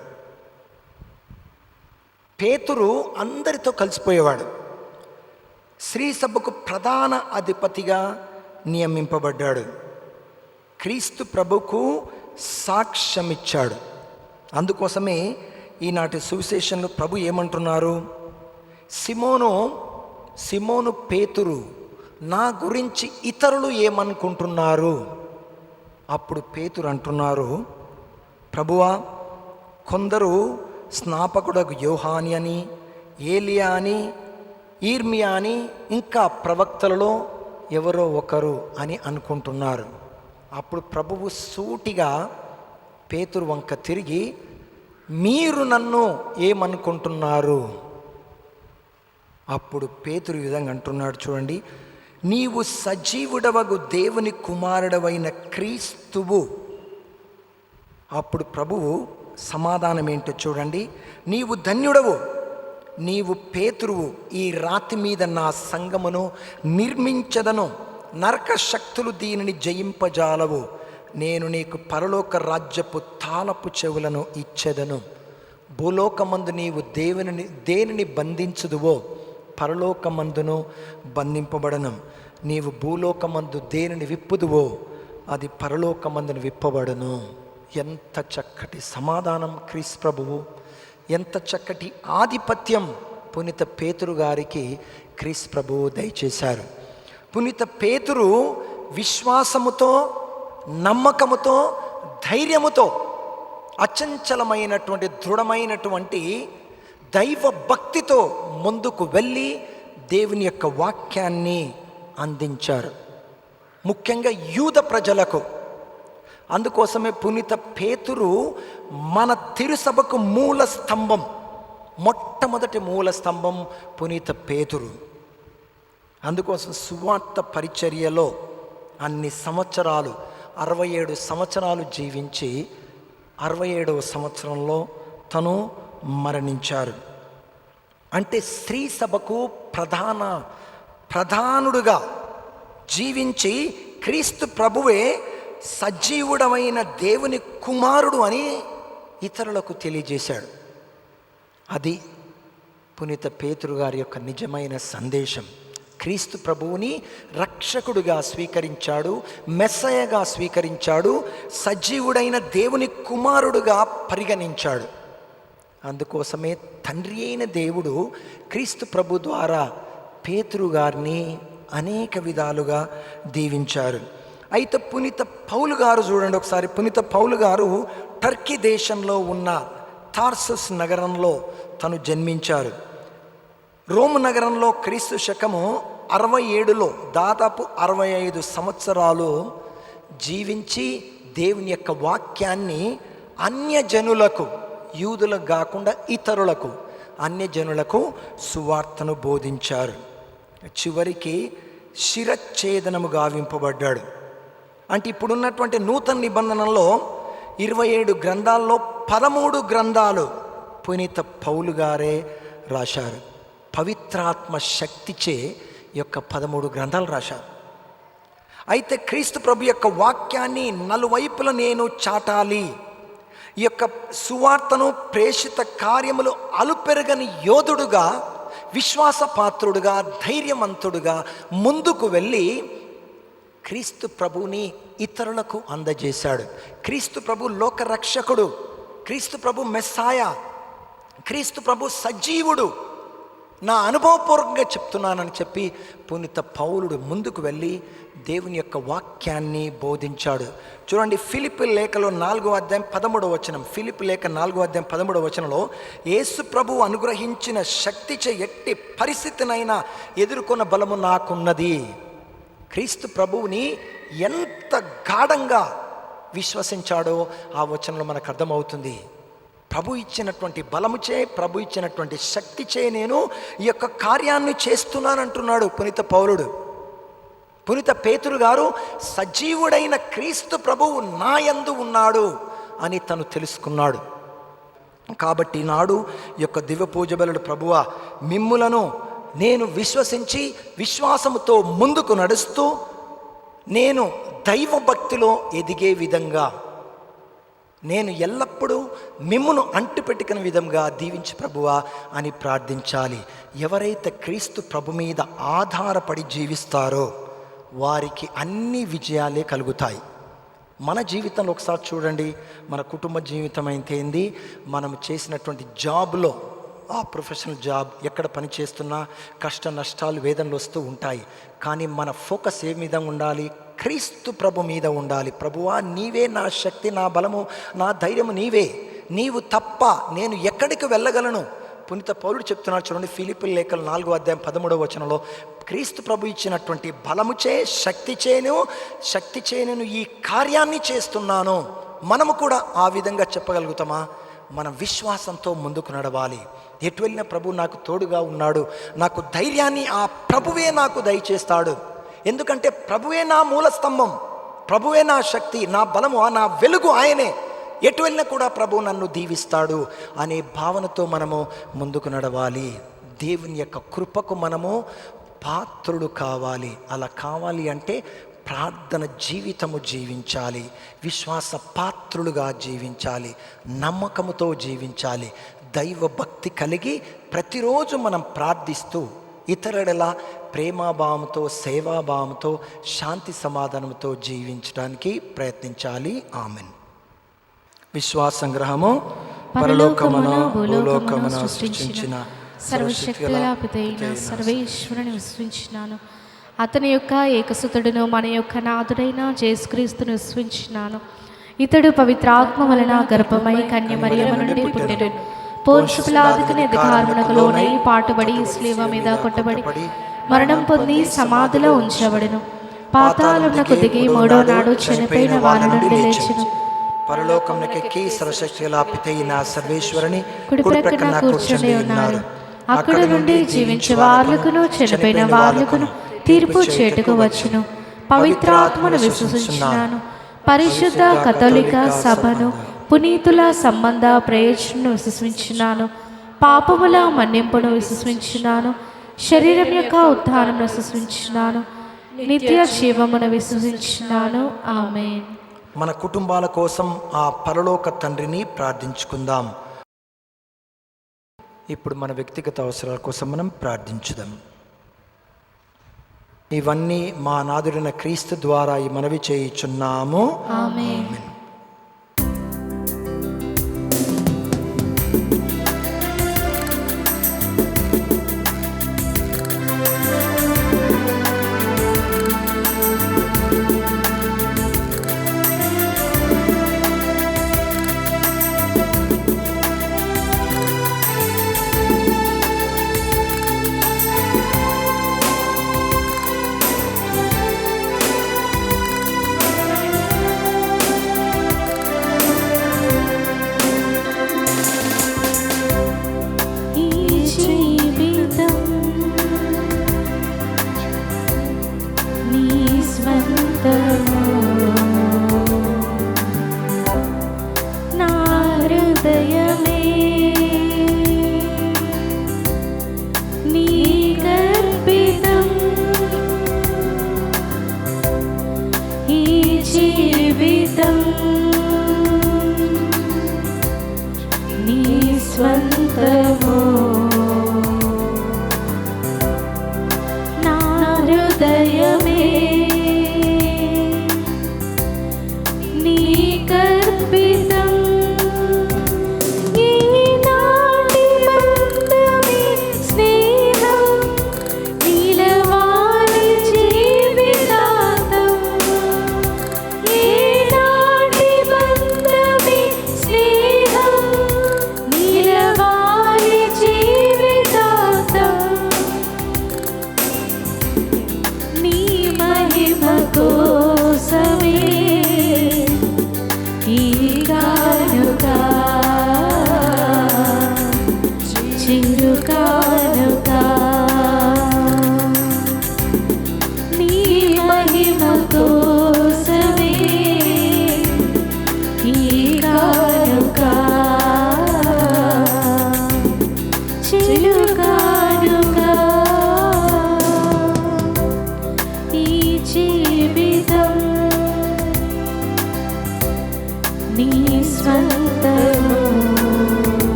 పేతురు అందరితో కలిసిపోయేవాడు. శ్రీ సభకు ప్రధాన అధిపతిగా నియమింపబడ్డాడు. క్రీస్తు ప్రభుకు సాక్ష్యమిచ్చాడు. అందుకోసమే ఈనాటి సువిశేషంలో ప్రభు ఏమంటున్నారు? సిమోను పేతురు, నా గురించి ఇతరులు ఏమనుకుంటున్నారు? అప్పుడు పేతురు అంటున్నారు, ప్రభువా, కొందరు స్నాపకుడకు యోహాని అని, ఏలియా అని, ఈర్మియా అని, ఇంకా ప్రవక్తలలో ఎవరో ఒకరు అని అనుకుంటున్నారు. అప్పుడు ప్రభువు సూటిగా పేతురు వంక తిరిగి, మీరు నన్ను ఏమనుకుంటున్నారు? అప్పుడు పేతురు ఈ విధంగా అంటున్నాడు, చూడండి, నీవు సజీవుడవగు దేవుని కుమారుడవైన క్రీస్తువు. అప్పుడు ప్రభువు సమాధానం ఏంటో చూడండి, నీవు ధన్యుడవు, నీవు పేతురువు, ఈ రాతి మీద నా సంగమును నిర్మించదను, నరక శక్తులు దీనిని జయింపజాలవు, నేను నీకు పరలోక రాజ్యపు తాళపు చెవులను ఇచ్చెదను. భూలోకమందు నీవు దేనిని బంధించుదువో పరలోకమందును బంధింపబడను, నీవు భూలోకమందు దేనిని విప్పుదువో అది పరలోకమందును విప్పబడను. ఎంత చక్కటి సమాధానం క్రీస్తు ప్రభువు, ఎంత చక్కటి ఆధిపత్యం పునీత పేతురు గారికి క్రీస్తు ప్రభువు దయచేశారు. పునీత పేతురు విశ్వాసముతో, నమ్మకముతో, ధైర్యముతో, అచంచలమైనటువంటి దృఢమైనటువంటి దైవ భక్తితో ముందుకు వెళ్ళి దేవుని యొక్క వాక్యాన్ని అందించారు, ముఖ్యంగా యూద ప్రజలకు. అందుకోసమే పునీత పేతురు మన తిరుసభకు మూల స్తంభం, మొట్టమొదటి మూల స్తంభం పునీత పేతురు. అందుకోసం సువార్త పరిచర్యలో అన్ని సంవత్సరాలు 67 సంవత్సరాలు జీవించి 67వ సంవత్సరంలో తను మరణించారు. అంటే స్త్రీ సభకు ప్రధానుడుగా జీవించి క్రీస్తు ప్రభువే సజీవుడమైన దేవుని కుమారుడు అని ఇతరులకు తెలియజేశాడు. అది పునీత పేతురు గారి యొక్క నిజమైన సందేశం. క్రీస్తు ప్రభువుని రక్షకుడుగా స్వీకరించాడు, మెస్సయగా స్వీకరించాడు, సజీవుడైన దేవుని కుమారుడుగా పరిగణించాడు. అందుకోసమే తండ్రి అయిన దేవుడు క్రీస్తు ప్రభు ద్వారా పేతురు గారిని అనేక విధాలుగా దీవించారు. అయితే పునీత పౌలు గారు చూడండి ఒకసారి. పునీత పౌలు గారు టర్కీ దేశంలో ఉన్న తార్సస్ నగరంలో తను జన్మించారు. రోమ్ నగరంలో క్రీస్తు శకము 67లో దాదాపు 65 సంవత్సరాలు జీవించి దేవుని యొక్క వాక్యాన్ని అన్యజనులకు, యూదులకు కాకుండా ఇతరులకు, అన్యజనులకు సువార్తను బోధించారు. చివరికి శిరచ్ఛేదనము గావింపబడ్డాడు. అంటే ఇప్పుడున్నటువంటి నూతన నిబంధనలో 27 గ్రంథాల్లో 13 గ్రంథాలు పునీత పౌలు గారే రాశారు. పవిత్రాత్మ శక్తిచే యొక్క 13 గ్రంథాలు రాశారు. అయితే క్రీస్తు ప్రభు యొక్క వాక్యాన్ని నలువైపుల నేను చాటాలి, ఈ యొక్క సువార్తను, ప్రేషిత కార్యములు అలుపెరగని యోధుడుగా, విశ్వాసపాత్రుడుగా, ధైర్యవంతుడుగా ముందుకు వెళ్ళి క్రీస్తు ప్రభుని ఇతరులకు అందజేశాడు. క్రీస్తు ప్రభు లోకరక్షకుడు, క్రీస్తు ప్రభు మెస్సాయ, క్రీస్తు ప్రభు సజీవుడు, నా అనుభవపూర్వకంగా చెప్తున్నానని చెప్పి పునీత పౌలుడు ముందుకు వెళ్ళి దేవుని యొక్క వాక్యాన్ని బోధించాడు. చూడండి, ఫిలిప్పీ లేఖలో 4వ అధ్యాయం 13వ వచనం, ఫిలిప్పీ లేఖ 4వ అధ్యాయం 13వ వచనంలో, యేసు ప్రభువు అనుగ్రహించిన శక్తిచే ఎట్టి పరిస్థితినైనా ఎదుర్కొన్న బలము నాకున్నది. క్రీస్తు ప్రభువుని ఎంత గాఢంగా విశ్వసించాడో ఆ వచనంలో మనకు అర్థమవుతుంది. ప్రభు ఇచ్చినటువంటి బలముచే, ప్రభు ఇచ్చినటువంటి శక్తిచే నేను ఈ యొక్క కార్యాన్ని చేస్తున్నానంటున్నాడు పునీత పౌలుడు. పునీత పేతురు గారు సజీవుడైన క్రీస్తు ప్రభువు నా యందు ఉన్నాడు అని తను తెలుసుకున్నాడు. కాబట్టి నాడు ఈ యొక్క దివ్య పూజ బలుడు, ప్రభువా మిమ్ములను నేను విశ్వసించి విశ్వాసముతో ముందుకు నడుస్తూ నేను దైవ భక్తిలో ఎదిగే విధంగా, నేను ఎల్లప్పుడూ మిమ్మును అంటుపెట్టుకున్న విధంగా దీవించి ప్రభువా అని ప్రార్థించాలి. ఎవరైతే క్రీస్తు ప్రభు మీద ఆధారపడి జీవిస్తారో వారికి అన్ని విజయాలే కలుగుతాయి. మన జీవితంలో ఒకసారి చూడండి, మన కుటుంబ జీవితం అయితే ఏంది, మనం చేసినటువంటి జాబ్లో, ఆ ప్రొఫెషనల్ జాబ్, ఎక్కడ పని చేస్తున్నా కష్ట నష్టాలు, వేదనలు వస్తూ ఉంటాయి. కానీ మన ఫోకస్ ఏ మీద ఉండాలి? క్రీస్తు ప్రభు మీద ఉండాలి. ప్రభువా నీవే నా శక్తి, నా బలము, నా ధైర్యము నీవే. నీవు తప్ప నేను ఎక్కడికి వెళ్ళగలను? పునీత పౌలుడు చెప్తున్నాడు చూడండి, ఫిలిప్పీ లేఖలు 4వ అధ్యాయం 13వ వచనంలో, క్రీస్తు ప్రభు ఇచ్చినటువంటి బలముచే శక్తి చేయను ఈ కార్యాన్ని చేస్తున్నాను. మనము కూడా ఆ విధంగా చెప్పగలుగుతామా? మనం విశ్వాసంతో ముందుకు నడవాలి. ఎటు వెళ్ళిన ప్రభు నాకు తోడుగా ఉన్నాడు, నాకు ధైర్యాన్ని ఆ ప్రభువే నాకు దయచేస్తాడు. ఎందుకంటే ప్రభువే నా మూల స్తంభం, ప్రభువే నా శక్తి, నా బలము, నా వెలుగు ఆయనే. ఎటు వెళ్ళినా కూడా ప్రభు నన్ను దీవిస్తాడు అనే భావనతో మనము ముందుకు నడవాలి. దేవుని యొక్క కృపకు మనము పాత్రుడు కావాలి. అలా కావాలి అంటే ప్రార్థన జీవితము జీవించాలి, విశ్వాస పాత్రులుగా జీవించాలి, నమ్మకముతో జీవించాలి, దైవ భక్తి కలిగి ప్రతిరోజు మనం ప్రార్థిస్తూ ఇతరుల ప్రేమాభావంతో, సేవాభావంతో, శాంతి సమాధానంతో జీవించడానికి ప్రయత్నించాలి. ఆమెన్. విశ్వాసంగ్రహము. పరలోకమున భూలోకమున సృష్టించిన సర్వశక్తుల పితైన సర్వేశ్వరుని విశ్వసించినాను. అతని యొక్క ఏకసుతుడును మన యొక్క నాథుడైన యేసుక్రీస్తును విశ్వసించినాను. ఇతడు పవిత్రాత్మ వలన గర్భమై కన్యమరియము నుండి పుట్టెను. పోన్షు పిలాతుని అధికారమునకు లోనై పాటుబడి శిలువ మీద కొట్టబడి మరణం పొంది సమాధిలో ఉంచబడెను. పాతాళమునకు దిగి 3వ నాడు చనిపోయిన వారి నుండి లేచెను. పరలోకమునకెక్కి సర్వశక్తుల పితైన సర్వేశ్వరుని కుడి ప్రక్కన కూర్చుని ఉన్నాడు. అక్కడ నుండి జీవించే వార్లకును చనిపోయిన వార్లకును తీర్పు చేటుకు వచ్చును. పవిత్రాత్మను విశ్వసించున్నాను. పరిశుద్ధ కథోలిక సభను, పునీతుల సంబంధ ప్రయోజనం విశ్వసించున్నాను. పాపముల మన్నింపును విశ్వసించున్నాను. శరీరం యొక్క ఉత్థానమును విశ్వసించున్నాను. నిత్య జీవమును విశ్వసించున్నాను. ఆమేన్. మన కుటుంబాల కోసం ఆ పరలోక తండ్రిని ప్రార్థించుకుందాం. ఇప్పుడు మన వ్యక్తిగత అవసరాల కోసం మనం ప్రార్థించుదాం. ఇవన్నీ మా నాథుడైన క్రీస్తు ద్వారా ఈ మనవి చేయుచున్నాము. ఆమేన్.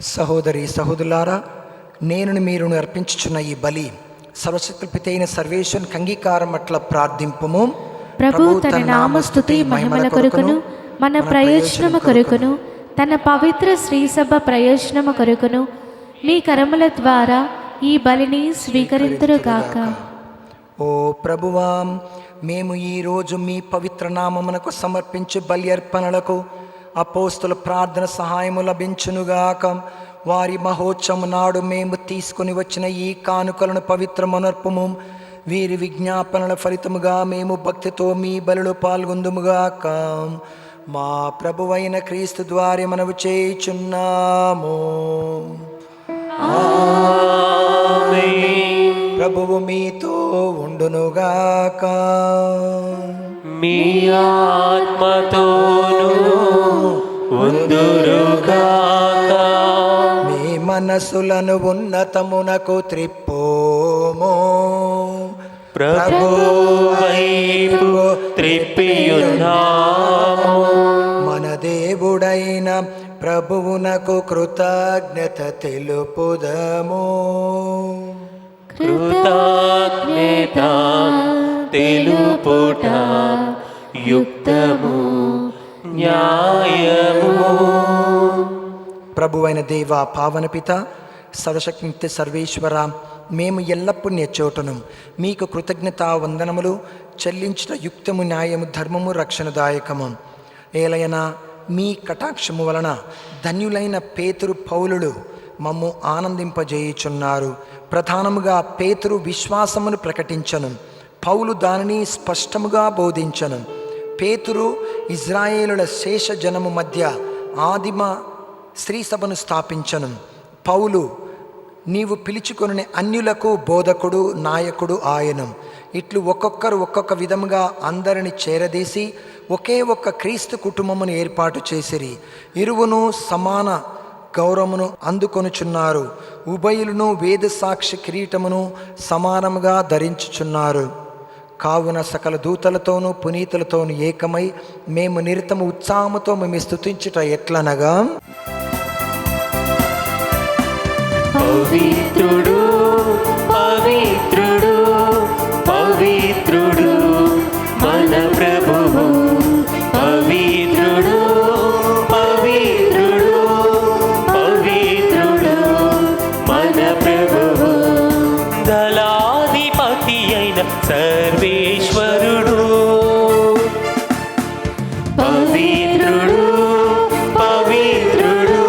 సహోదరి సహోదరులారా, నేను మీరును అర్పించుచున్న ఈ బలి సర్వశక్తుల పితైన సర్వేశ్వరునికి అంగీకారం అట్ల ప్రార్థింపుము. ప్రభు తన నామస్తుతి మహిమల కొరకును మన ప్రయోజనము కొరకును తన పవిత్ర శ్రీసభ ప్రయోజనము కొరకును మీ కరముల ద్వారా ఈ బలిని స్వీకరింతురుగాక. ఓ ప్రభువా, మేము ఈరోజు మీ పవిత్ర నామమునకు సమర్పించు బలి అర్పణలకు అపోస్తుల ప్రార్థన సహాయము లభించునుగాక. వారి మహోత్సవం నాడు మేము తీసుకుని వచ్చిన ఈ కానుకలను పవిత్రమనర్పము. వీరి విజ్ఞాపనల ఫలితముగా మేము భక్తితో మీ బలిలో పాల్గొందుముగాక. మా ప్రభువైన క్రీస్తు ద్వారా మనవి చేయుచున్నాము. ప్రభువు మీతో ఉండునుగాక. మీ ఆత్మతోను ఉందురుగాక. మీ మనసులను ఉన్నతమునకు త్రిప్పోము. ప్రభు వైపు త్రిప్పియున్నాము. మన దేవుడైన ప్రభువునకు కృతజ్ఞత తెలుపుదము. కృతజ్ఞత తెలుపుట యుక్తము న్యాయము. ప్రభువైన దేవ, పావన పిత, సదశక్తి సర్వేశ్వర, మేము ఎల్లప్పుడూ నేర్చోటను మీకు కృతజ్ఞతా వందనములు చెల్లించుట యుక్తము, న్యాయము, ధర్మము, రక్షణదాయకము. ఏలయన మీ కటాక్షము వలన ధన్యులైన పేతురు పౌలులు మమ్ము ఆనందింపజేయుచున్నారు. ప్రధానముగా పేతురు విశ్వాసమును ప్రకటించను, పౌలు దానిని స్పష్టముగా బోధించను. పేతురు ఇజ్రాయేలుల శేష జనము మధ్య ఆదిమ స్త్రీ సభను స్థాపించను. పౌలు నీవు పిలుచుకొనిన అన్యులకు బోధకుడు, నాయకుడు ఆయను. ఇట్లు ఒక్కొక్కరు ఒక్కొక్క విధముగా అందరిని చేరదీసి ఒకే ఒక్క క్రీస్తు కుటుంబమును ఏర్పాటు చేసిరి. ఇరువును సమాన గౌరవమును అందుకొనుచున్నారు. ఉభయులను వేద సాక్షి కిరీటమును సమానముగా ధరించుచున్నారు. కావున సకల దూతలతోనూ పునీతులతోనూ ఏకమై మేము నిరతము ఉత్సాహముతో మేము స్తుతించుట ఎట్లనగా, పవిత్రుడు పవిత్రుడు పవిత్రుడు మన ప్రభువు. పవిత్రుడు పవిత్రుడు పవిత్రుడు మన ప్రభువు. దళాధిపతి అయిన సర్వేశ్వరుడు. పవిత్రుడు పవిత్రుడు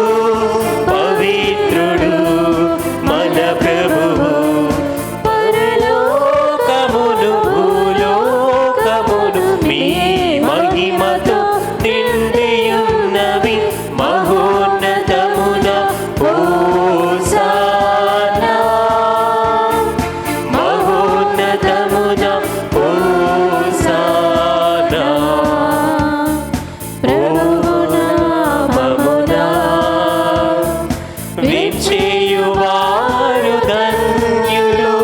పవిత్రుడు మన ప్రభువు. పరలోకమును భూలోకమును మీ మహిమతో నిండియున్నవి. మహోన్నతమున హోసానా, మహోన్నతమున హోసానా. ప్రభునామమునా విచ్చేయువారు ధన్యులు.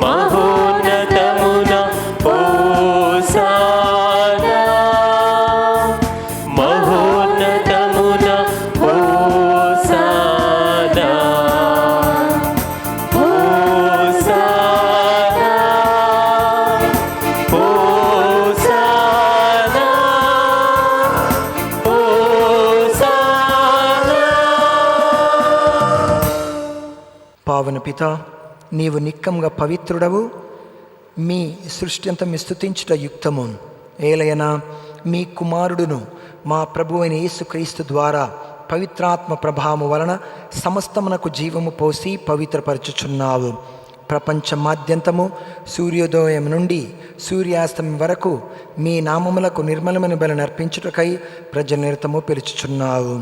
మహోన్నతమున హోసానా, మహోన్నతమున హోసానా. Hosanna hosanna hosanna. పావన పిత, నీవు నిక్కముగా పవిత్రుడవు. మీ సృష్టి అంతా మీ స్తుతించుట యుక్తము. ఏలయనా మీ కుమారుడును మా ప్రభువైన యేసుక్రీస్తు ద్వారా పవిత్రాత్మ ప్రభావము వలన సమస్తమునకు జీవము పోసి పవిత్రపరచుచున్నావు. ప్రపంచమాద్యంతము సూర్యోదయం నుండి సూర్యాస్తమం వరకు మీ నామములకు నిర్మలమైన బలి నర్పించుటకై ప్రజనిరతము పిలుచుచున్నావు.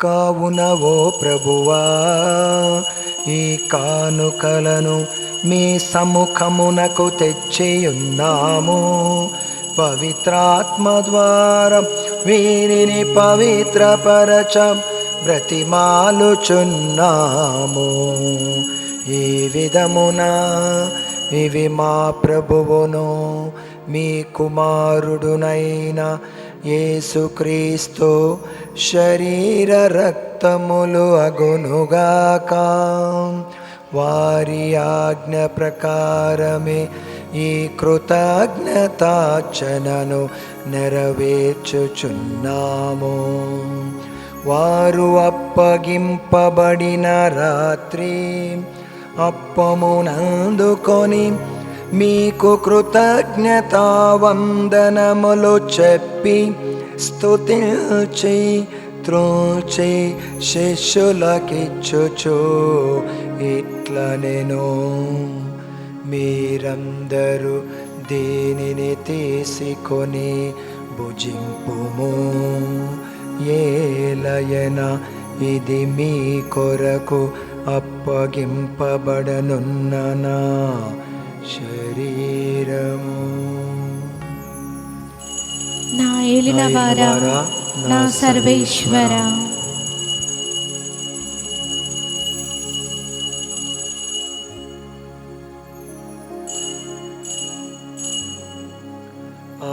కావున ఓ ప్రభువా, ఈ కానుకలను మీ సముఖమునకు తెచ్చియున్నాము. పవిత్రాత్మ ద్వారా వీరిని పవిత్రపరచ బ్రతిమాలుచున్నాము. ఈ విధమున ఇవి మా ప్రభువును మీ కుమారుడునైన యేసుక్రీస్తు శరీర రక్తములు అగునుగాక. వారి ఆజ్ఞ ప్రకారమే ఈ కృతజ్ఞతార్చనను నెరవేర్చుచున్నాము. వారు అప్పగింపబడిన రాత్రి అప్పమునందుకొని మీకు కృతజ్ఞతావందనములు చెప్పి స్తుతించి త్రోచి శిష్యులకిచ్చుచు ఇట్లనెను, మీరందరూ దీనిని తీసుకొని భుజింపుము, ఏలయన ఇది మీ కొరకు అప్పగింపబడనున్న నా శరీరము. నా ఏలినవారా, నా సర్వేశ్వర,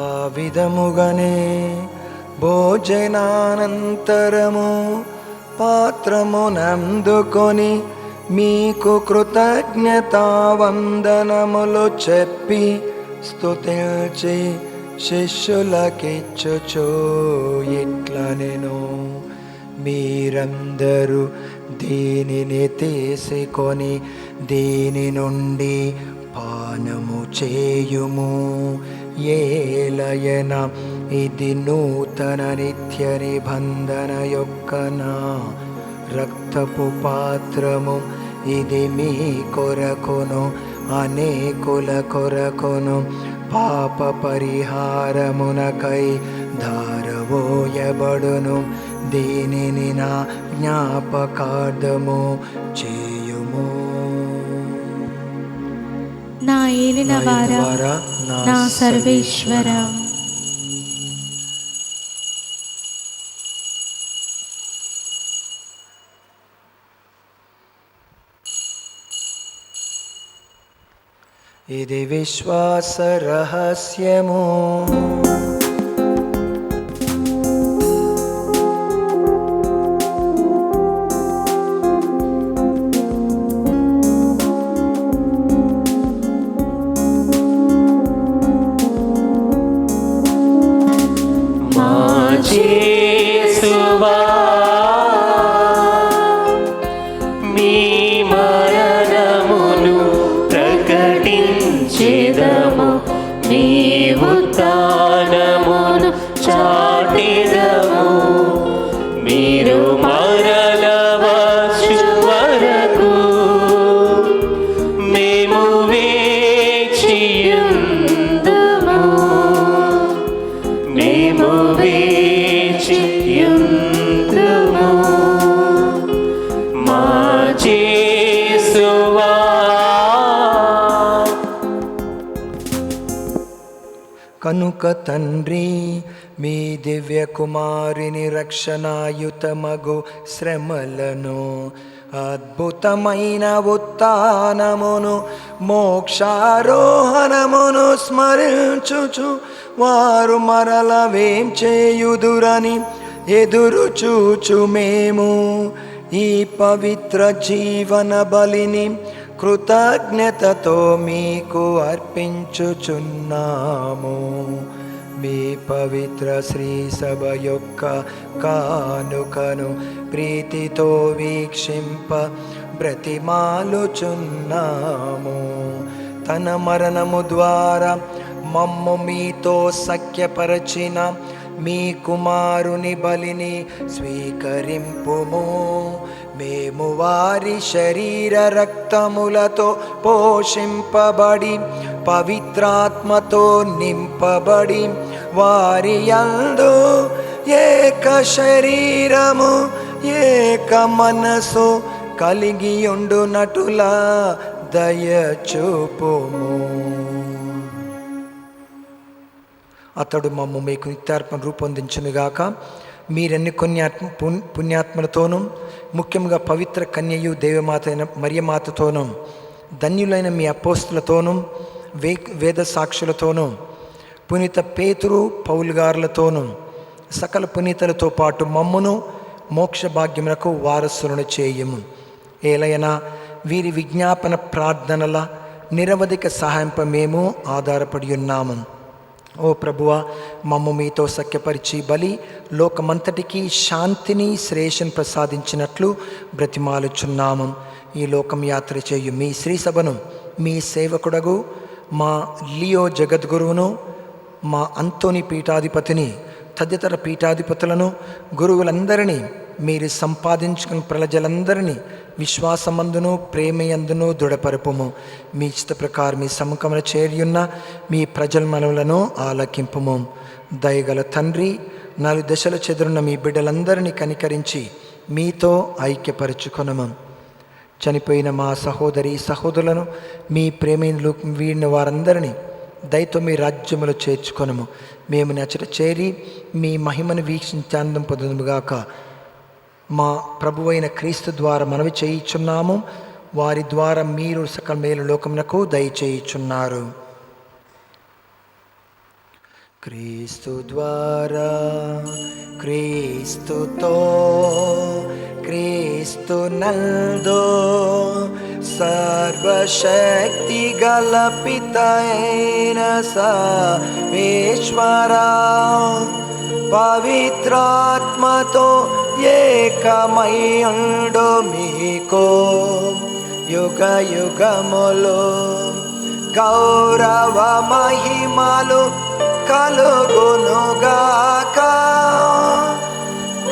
ఆ విధముగానే భోజనానంతరము పాత్రమునందుకొని మీకు కృతజ్ఞతావందనములు చెప్పి స్తుతించి శిష్యులకిచ్చుచు ఇట్లనెను, మీరందరూ దీనిని తీసుకొని దీని నుండి పానము చేయుము, ఏలయన ఇది నూతన నిత్య నిబంధన యొక్క నా రక్తపు పాత్రము, ఇది మీ కొరకును అనేకుల కొరకును పాప పరిహారమునకై ధారవోయబడును, దీనిని నా జ్ఞాపకార్థము చేయుము. నా ఏలినవారా, నా సర్వేశ్వర, ఇది విశ్వాస రహస్యము. యేసువా మీ మరణమును ప్రకటించెదము, మీ ఉత్థానమును చాటెదము, మీరు మరల వచ్చు వరకు మేము వేచియుందుము, మేము వేచియుందుము. మా యేసువా కనుక తండ్రి, మీ దివ్య కుమారుని రక్షణాయుతమగు శ్రమలను, అద్భుతమైన ఉత్థానమును, మోక్షారోహణమును స్మరించుచు వారు మరల వేం చేయుదురని ఎదురు చూచు మేము ఈ పవిత్ర జీవన బలిని కృతజ్ఞతతో మీకు అర్పించుచున్నాము. మీ పవిత్ర శ్రీ సభ యొక్క కానుకను ప్రీతితో వీక్షింప బ్రతిమాలుచున్నాము. తన మరణము ద్వారా మమ్ము మీతో సఖ్యపరచిన మీ కుమారుని బలిని స్వీకరింపుము. మేము వారి శరీర రక్తములతో పోషింపబడి పవిత్రాత్మతో నింపబడి వారి యందు ఏక శరీరము ఏక మనసు కలిగి ఉండునటులా దయచూపుము. అతడు మమ్ము మీకు నిత్యార్పణ రూపొందించునుగాక. మీరన్ని పుణ్యాత్మలతోనూ ముఖ్యంగా పవిత్ర కన్యయు దేవమాత అయిన మరియమాతతోనూ ధన్యులైన మీ అపోస్తులతోనూ వేద సాక్షులతోనూ పునీత పేతురు పౌలు గారులతోనూ సకల పునీతులతో పాటు మమ్మును మోక్ష భాగ్యమునకు వారసులను చేయము. ఏలైనా వీరి విజ్ఞాపన ప్రార్థనల నిరవధిక సహాయంపై మేము ఆధారపడి ఉన్నాము. ఓ ప్రభువా, మమ్ము మీతో సఖ్యపరిచి బలి లోకమంతటికి శాంతిని శ్రేయస్సును ప్రసాదించినట్లు బ్రతిమాలుచున్నాము. ఈ లోకం యాత్ర చేయు మీ శ్రీ సభను మీ సేవకుడగు మా లియో జగద్గురువును, మా అంతోని పీఠాధిపతిని, తదితర పీఠాధిపతులను, గురువులందరినీ, మీరు సంపాదించుకున్న ప్రజలందరినీ విశ్వాసమందును ప్రేమయందును దృఢపరుపుము. మీ ఇష్ట ప్రకారం మీ సముఖమున చేరియున్న మీ ప్రజల మనవులను ఆలకింపుము. దయగల తండ్రి, 4 దశల చెదురున్న మీ బిడ్డలందరినీ కనికరించి మీతో ఐక్యపరచుకొనము. చనిపోయిన మా సహోదరి సహోదరులను, మీ ప్రేమలు వీడిన వారందరినీ దయతో మీ రాజ్యములో చేర్చుకొనము. మేము నచ్చట చేరి మీ మహిమను వీక్షించి ఆనందం పొందుగాక. మా ప్రభువైన క్రీస్తు ద్వారా మనవి చేయుచున్నాము. వారి ద్వారా మీరు సకల మేలు లోకమునకు దయచేయుచున్నారు. క్రీస్తు ద్వారా, క్రీస్తుతో, క్రీస్తు నందు సర్వశక్తి గల పితైన సర్వేశ్వరా, పవిత్రాత్మతో ఏకమయుండు మీకు యుగ యుగములు గౌరవ మహిమలు కలుగునుగాక.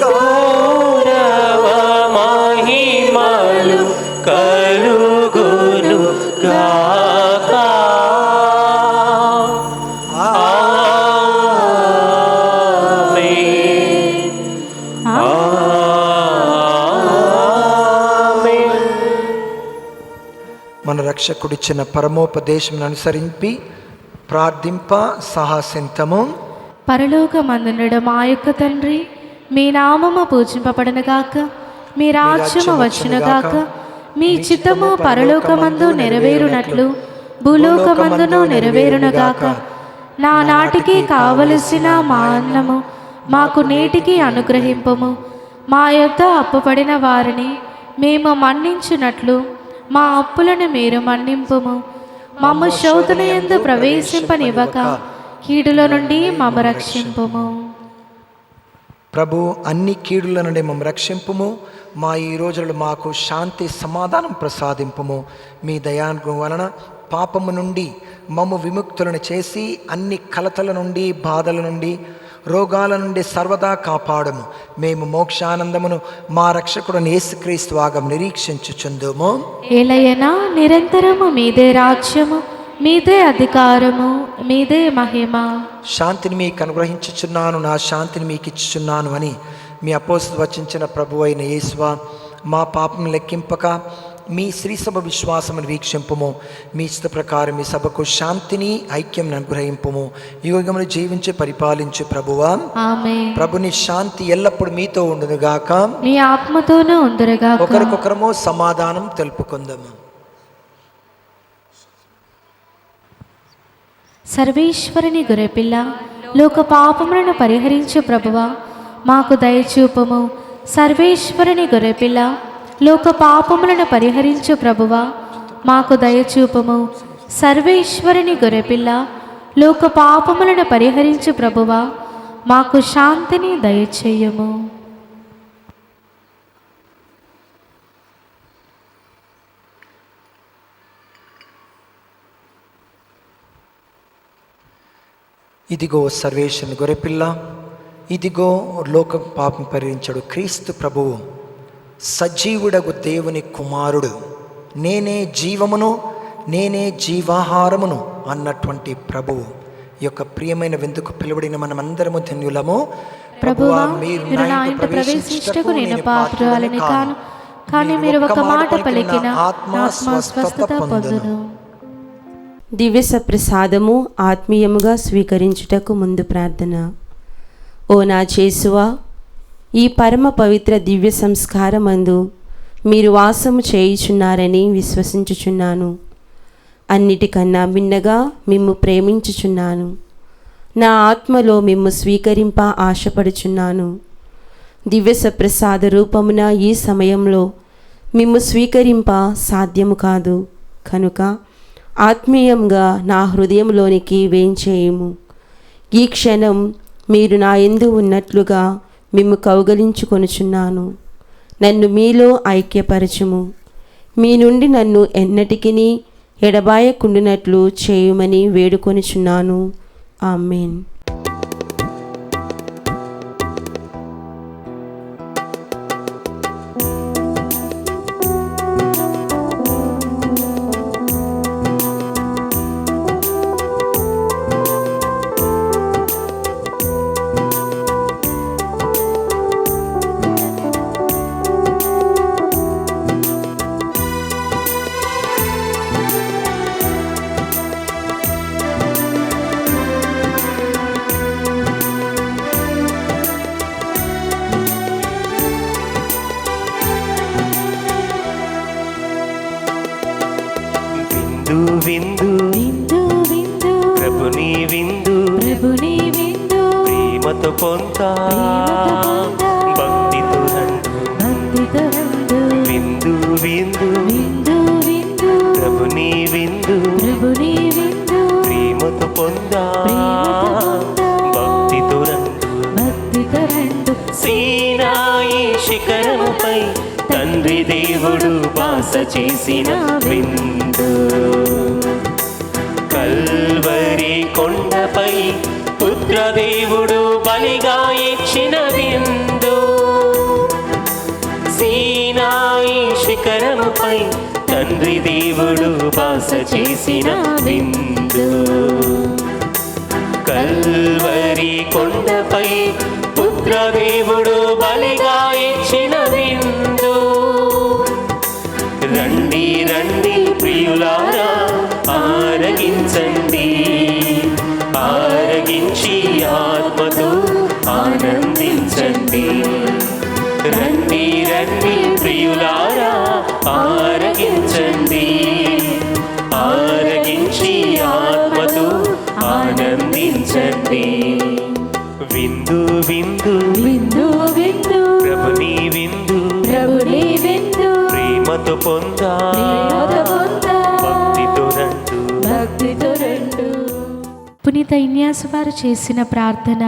గౌరవ మహిమలు కలుగునుగాక. మన రక్షకుడిచ్చిన పరమోపదేశం అనుసరించి ప్రార్థింప సాహసింతము. పరలోకమందుండుట మా యొక్క తండ్రి, మీ నామము పూజింపబడునుగాక, మీ రాజ్యము వచ్చునుగాక, మీ చిత్తము పరలోకమందు నెరవేరునట్లు భూలోకమందును నెరవేరునుగాక. నా నాటికి కావలసిన మా అన్నము మాకు నేటికి అనుగ్రహింపుము. మా యొద్ద అప్పుపడిన వారిని మేము మన్నించునట్లు మా అప్పులను మీరు మన్నింపుము. మమ్ము శోధనయందు ప్రవేశింపనివ్వక కీడుల నుండి మమ్ము రక్షింపుము. ప్రభు, అన్ని కీడుల నుండి మమ్ము రక్షింపుము. మా ఈ రోజులు మాకు శాంతి సమాధానం ప్రసాదింపుము. మీ దయానుగ్రహం వలన పాపము నుండి మమ్ము విముక్తులను చేసి అన్ని కలతల నుండి, బాధల నుండి, రోగాల నుండి సర్వదా కాపాడము. మేము మోక్షానందమును మా రక్షకుడు యేసుక్రీస్తు వాగం నిరీక్షించుచుందుము. ఏలయనా నిరంతరము మీదే రాజ్యము, మీదే అధికారము, మీదే మహిమ. శాంతిని మీకు అనుగ్రహించుచున్నాను, నా శాంతిని మీకు ఇచ్చుచున్నాను అని మీ అపోస్తలులు వచించిన ప్రభు అయిన యేసువా, మా పాపం లెక్కింపక మీ శ్రీ సభ విశ్వాసమును వీక్షింపుము. మీ ఇష్ట ప్రకారం మీ సభకు శాంతిని, ఐక్యం అనుగ్రహింపుము. యుగమును జీవించి పరిపాలించు ప్రభువా. ఆమేన్. ప్రభుని శాంతి ఎల్లప్పుడు మీతో ఉండునుగాక, మీ ఆత్మతోనూ ఉండునుగాక. ఒకరికొకరము సమాధానం తెలుపుకుందాము. సర్వేశ్వరుని గొర్రెపిల్ల, లోక పాపములను పరిహరించు ప్రభువా, మాకు దయచూపుము. సర్వేశ్వరుని గొర్రెపిల్ల, లోక పాపములను పరిహరించు ప్రభువా, మాకు దయచూపుము. సర్వేశ్వరుని గొర్రెపిల్ల, లోక పాపములను పరిహరించు ప్రభువా, మాకు శాంతిని దయచేయము. ఇదిగో సర్వేశ్వరుని గొర్రెపిల్ల, ఇదిగో లోక పాపం పరిహరించడు క్రీస్తు ప్రభువు, సజీవుడగు దేవుని కుమారుడు, నేనే జీవమును, నేనే జీవాహారమును అన్నటువంటి ప్రభువు యొక్క ప్రియమైన విందుకు పిలువడిన మనమందరము ధన్యులము. ప్రభువా, మీరు నా ఇంట ప్రవేశించుటకు నేను పాత్రురాలిని కాను, కానీ మీరు ఒక మాట పలికిన ఆత్మ స్వస్థత పొందును. దివ్య సప్రసాదము ఆత్మీయముగా స్వీకరించుటకు ముందు ప్రార్థన. ఓ నా యేసువా, ఈ పరమ పవిత్ర దివ్య సంస్కారమందు మీరు వాసము చేయుచున్నారని విశ్వసించుచున్నాను. అన్నిటికన్నా భిన్నగా మిమ్ము ప్రేమించుచున్నాను. నా ఆత్మలో మిమ్ము స్వీకరింప ఆశపడుచున్నాను. దివ్య సప్రసాద రూపమున ఈ సమయంలో మిమ్ము స్వీకరింప సాధ్యము కాదు కనుక ఆత్మీయంగా నా హృదయంలోనికి వేంచేయుము. ఈ క్షణం మీరు నా యందు ఉన్నట్లుగా మిమ్ము కౌగలించుకొనుచున్నాను. నన్ను మీలో ఐక్యపరచుము. మీ నుండి నన్ను ఎన్నటికిని ఎడబాయకుండునట్లు చేయుమని వేడుకొనుచున్నాను. ఆమేన్. విందు విందు విందు ప్రభుని విందు ప్రభుని విందు ప్రేమతో పొందా భక్తితో రండు భక్తితో రండు. విందు విందు విందు విందు ప్రభుని విందు ప్రభుని విందు ప్రేమతో పొందా భక్తితో రండు. భక్తితో రండు. సీనాయి శిఖరముపై తండ్రి దేవుడు వాస చేసిన విందు, కల్వరి కొండపై పుత్రదేవుడు బలిగా ఇచ్చిన విందు. సీనాయి శిఖరముపై తండ్రి దేవుడు వాస చేసిన విందు, కల్వరి కొండపై పుత్రదేవుడు బలిగా ఇచ్చిన విందు. రండి రండి ప్రియులారా ఆరగించండి, ఆరగించి ఆత్మతో ఆనందించండి. రండి రండి ప్రియులారా ఆరగించండి, ఆరగించి ఆత్మతో ఆనందించండి. విందు విందు విందు విందు ప్రభుని విందు ప్రభుని విందు ప్రేమతో పొందా ప్రేమతో పొందా భక్తితో రండు. భక్తితో రండు. పునీత ఇన్యాసు వారు చేసిన ప్రార్థన.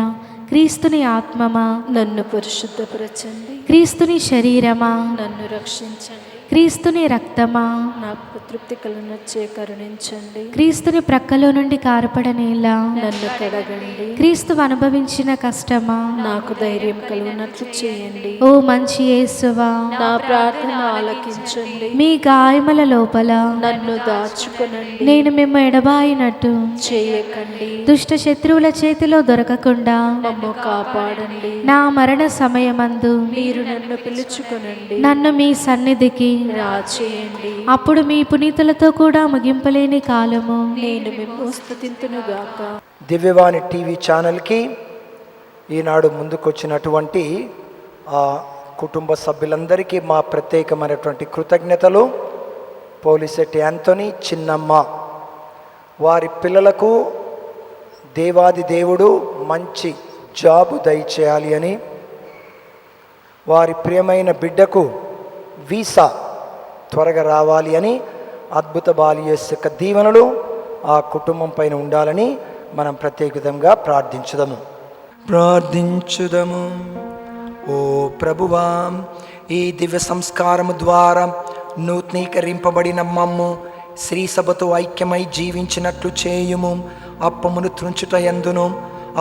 క్రీస్తుని ఆత్మమా నన్ను పరిశుద్ధపరచండి, క్రీస్తుని శరీరమా నన్ను రక్షించండి, క్రీస్తుని రక్తమా నాకు తృప్తి కలునొచ్చే కరుణించండి, క్రీస్తుని ప్రక్కలో నుండి కారపడనేలా నన్ను కడగండి, క్రీస్తు అనుభవించిన కష్టమా నాకు ధైర్యం కలుగునట్లు చేయండి, ఓ మంచి యేసువా నా ప్రార్థన ఆలకించండి, మీ గాయముల లోపల నన్ను దాచుకొనండి, నేను మిమ్ము ఎడబాయినట్టు చేయకండి, దుష్ట శత్రువుల చేతిలో దొరకకుండా మమ్ము కాపాడండి, నా మరణ సమయమందు మీరు నన్ను పిలుచుకొనండి, నన్ను మీ సన్నిధికి రాచేయండి, అప్పుడు మీ పునీతులతో కూడా ముగింపలేని కాలము నేను మిమ్ము స్తుతింతునుగాక. దివ్యవాణి టీవీ ఛానల్కి ఈనాడు ముందుకొచ్చినటువంటి కుటుంబ సభ్యులందరికీ మా ప్రత్యేకమైనటువంటి కృతజ్ఞతలు. పోలిశెట్టి యాంథోనీ, చిన్నమ్మ వారి పిల్లలకు దేవాది దేవుడు మంచి జాబు దయచేయాలి అని, వారి ప్రియమైన బిడ్డకు వీసా త్వరగా రావాలి అని, అద్భుత బాలియేసు యొక్క దీవెనలు ఆ కుటుంబం పైన ఉండాలని మనం ప్రత్యేకంగా ప్రార్థించుదము. ఓ ప్రభువా, ఈ దివ్య సంస్కారము ద్వారా నూతనీకరింపబడిన మమ్ము శ్రీ సభతో ఐక్యమై జీవించినట్లు చేయుము. అప్పమును త్రుంచుట యందును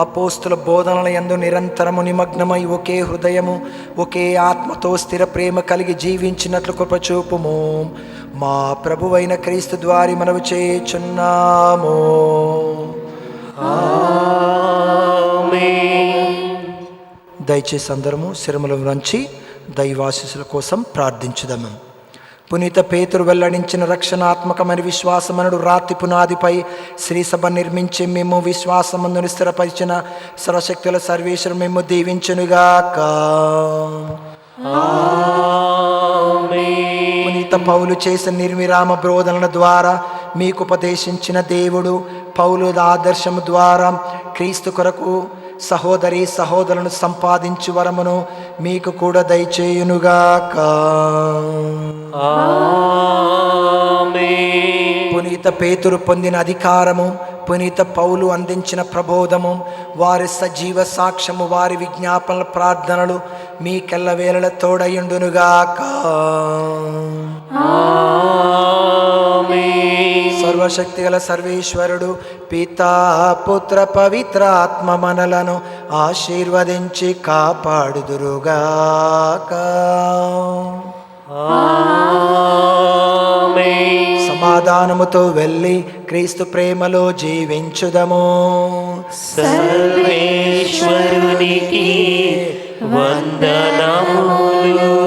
అపోస్తుల బోధనల యందు నిరంతరము నిమగ్నమై ఒకే హృదయము ఒకే ఆత్మతో స్థిర ప్రేమ కలిగి జీవించినట్లు కృప చూపుము. మా ప్రభువైన క్రీస్తు ద్వారా మనవి చేయుచున్నాము. దయచేసి అందరము శిరములు వంచి దైవాశీస్సుల కోసం ప్రార్థించుదాము. పునీత పేతురు వెల్లడించిన రక్షణాత్మకమైన విశ్వాసమనుడు రాతి పునాదిపై శ్రీసభ నిర్మించి మేము విశ్వాసమందును స్థిరపరిచిన సర్వశక్తుల సర్వేశ్వరు మేము దీవించునుగాక. పునీత పౌలు చేసిన నిర్విరామ బోధనల ద్వారా మీకు ఉపదేశించిన దేవుడు పౌలు ఆదర్శము ద్వారా క్రీస్తు కొరకు సహోదరి సహోదరులను సంపాదించు వరమును మీకు కూడా దయచేయునుగాక. పునీత పేతురు పొందిన అధికారము, పునీత పౌలు అందించిన ప్రబోధము, వారి సజీవ సాక్ష్యము, వారి విజ్ఞాపనల ప్రార్థనలు మీకెల్లవేళల తోడయుండునుగాక. సర్వశక్తిగల సర్వేశ్వరుడు పితా పుత్ర పవిత్ర ఆత్మ మనలను ఆశీర్వదించి కాపాడుదురుగాక. సమాధానముతో వెళ్ళి క్రీస్తు ప్రేమలో జీవించుదము. సర్వేశ్వరునికి వందనములు.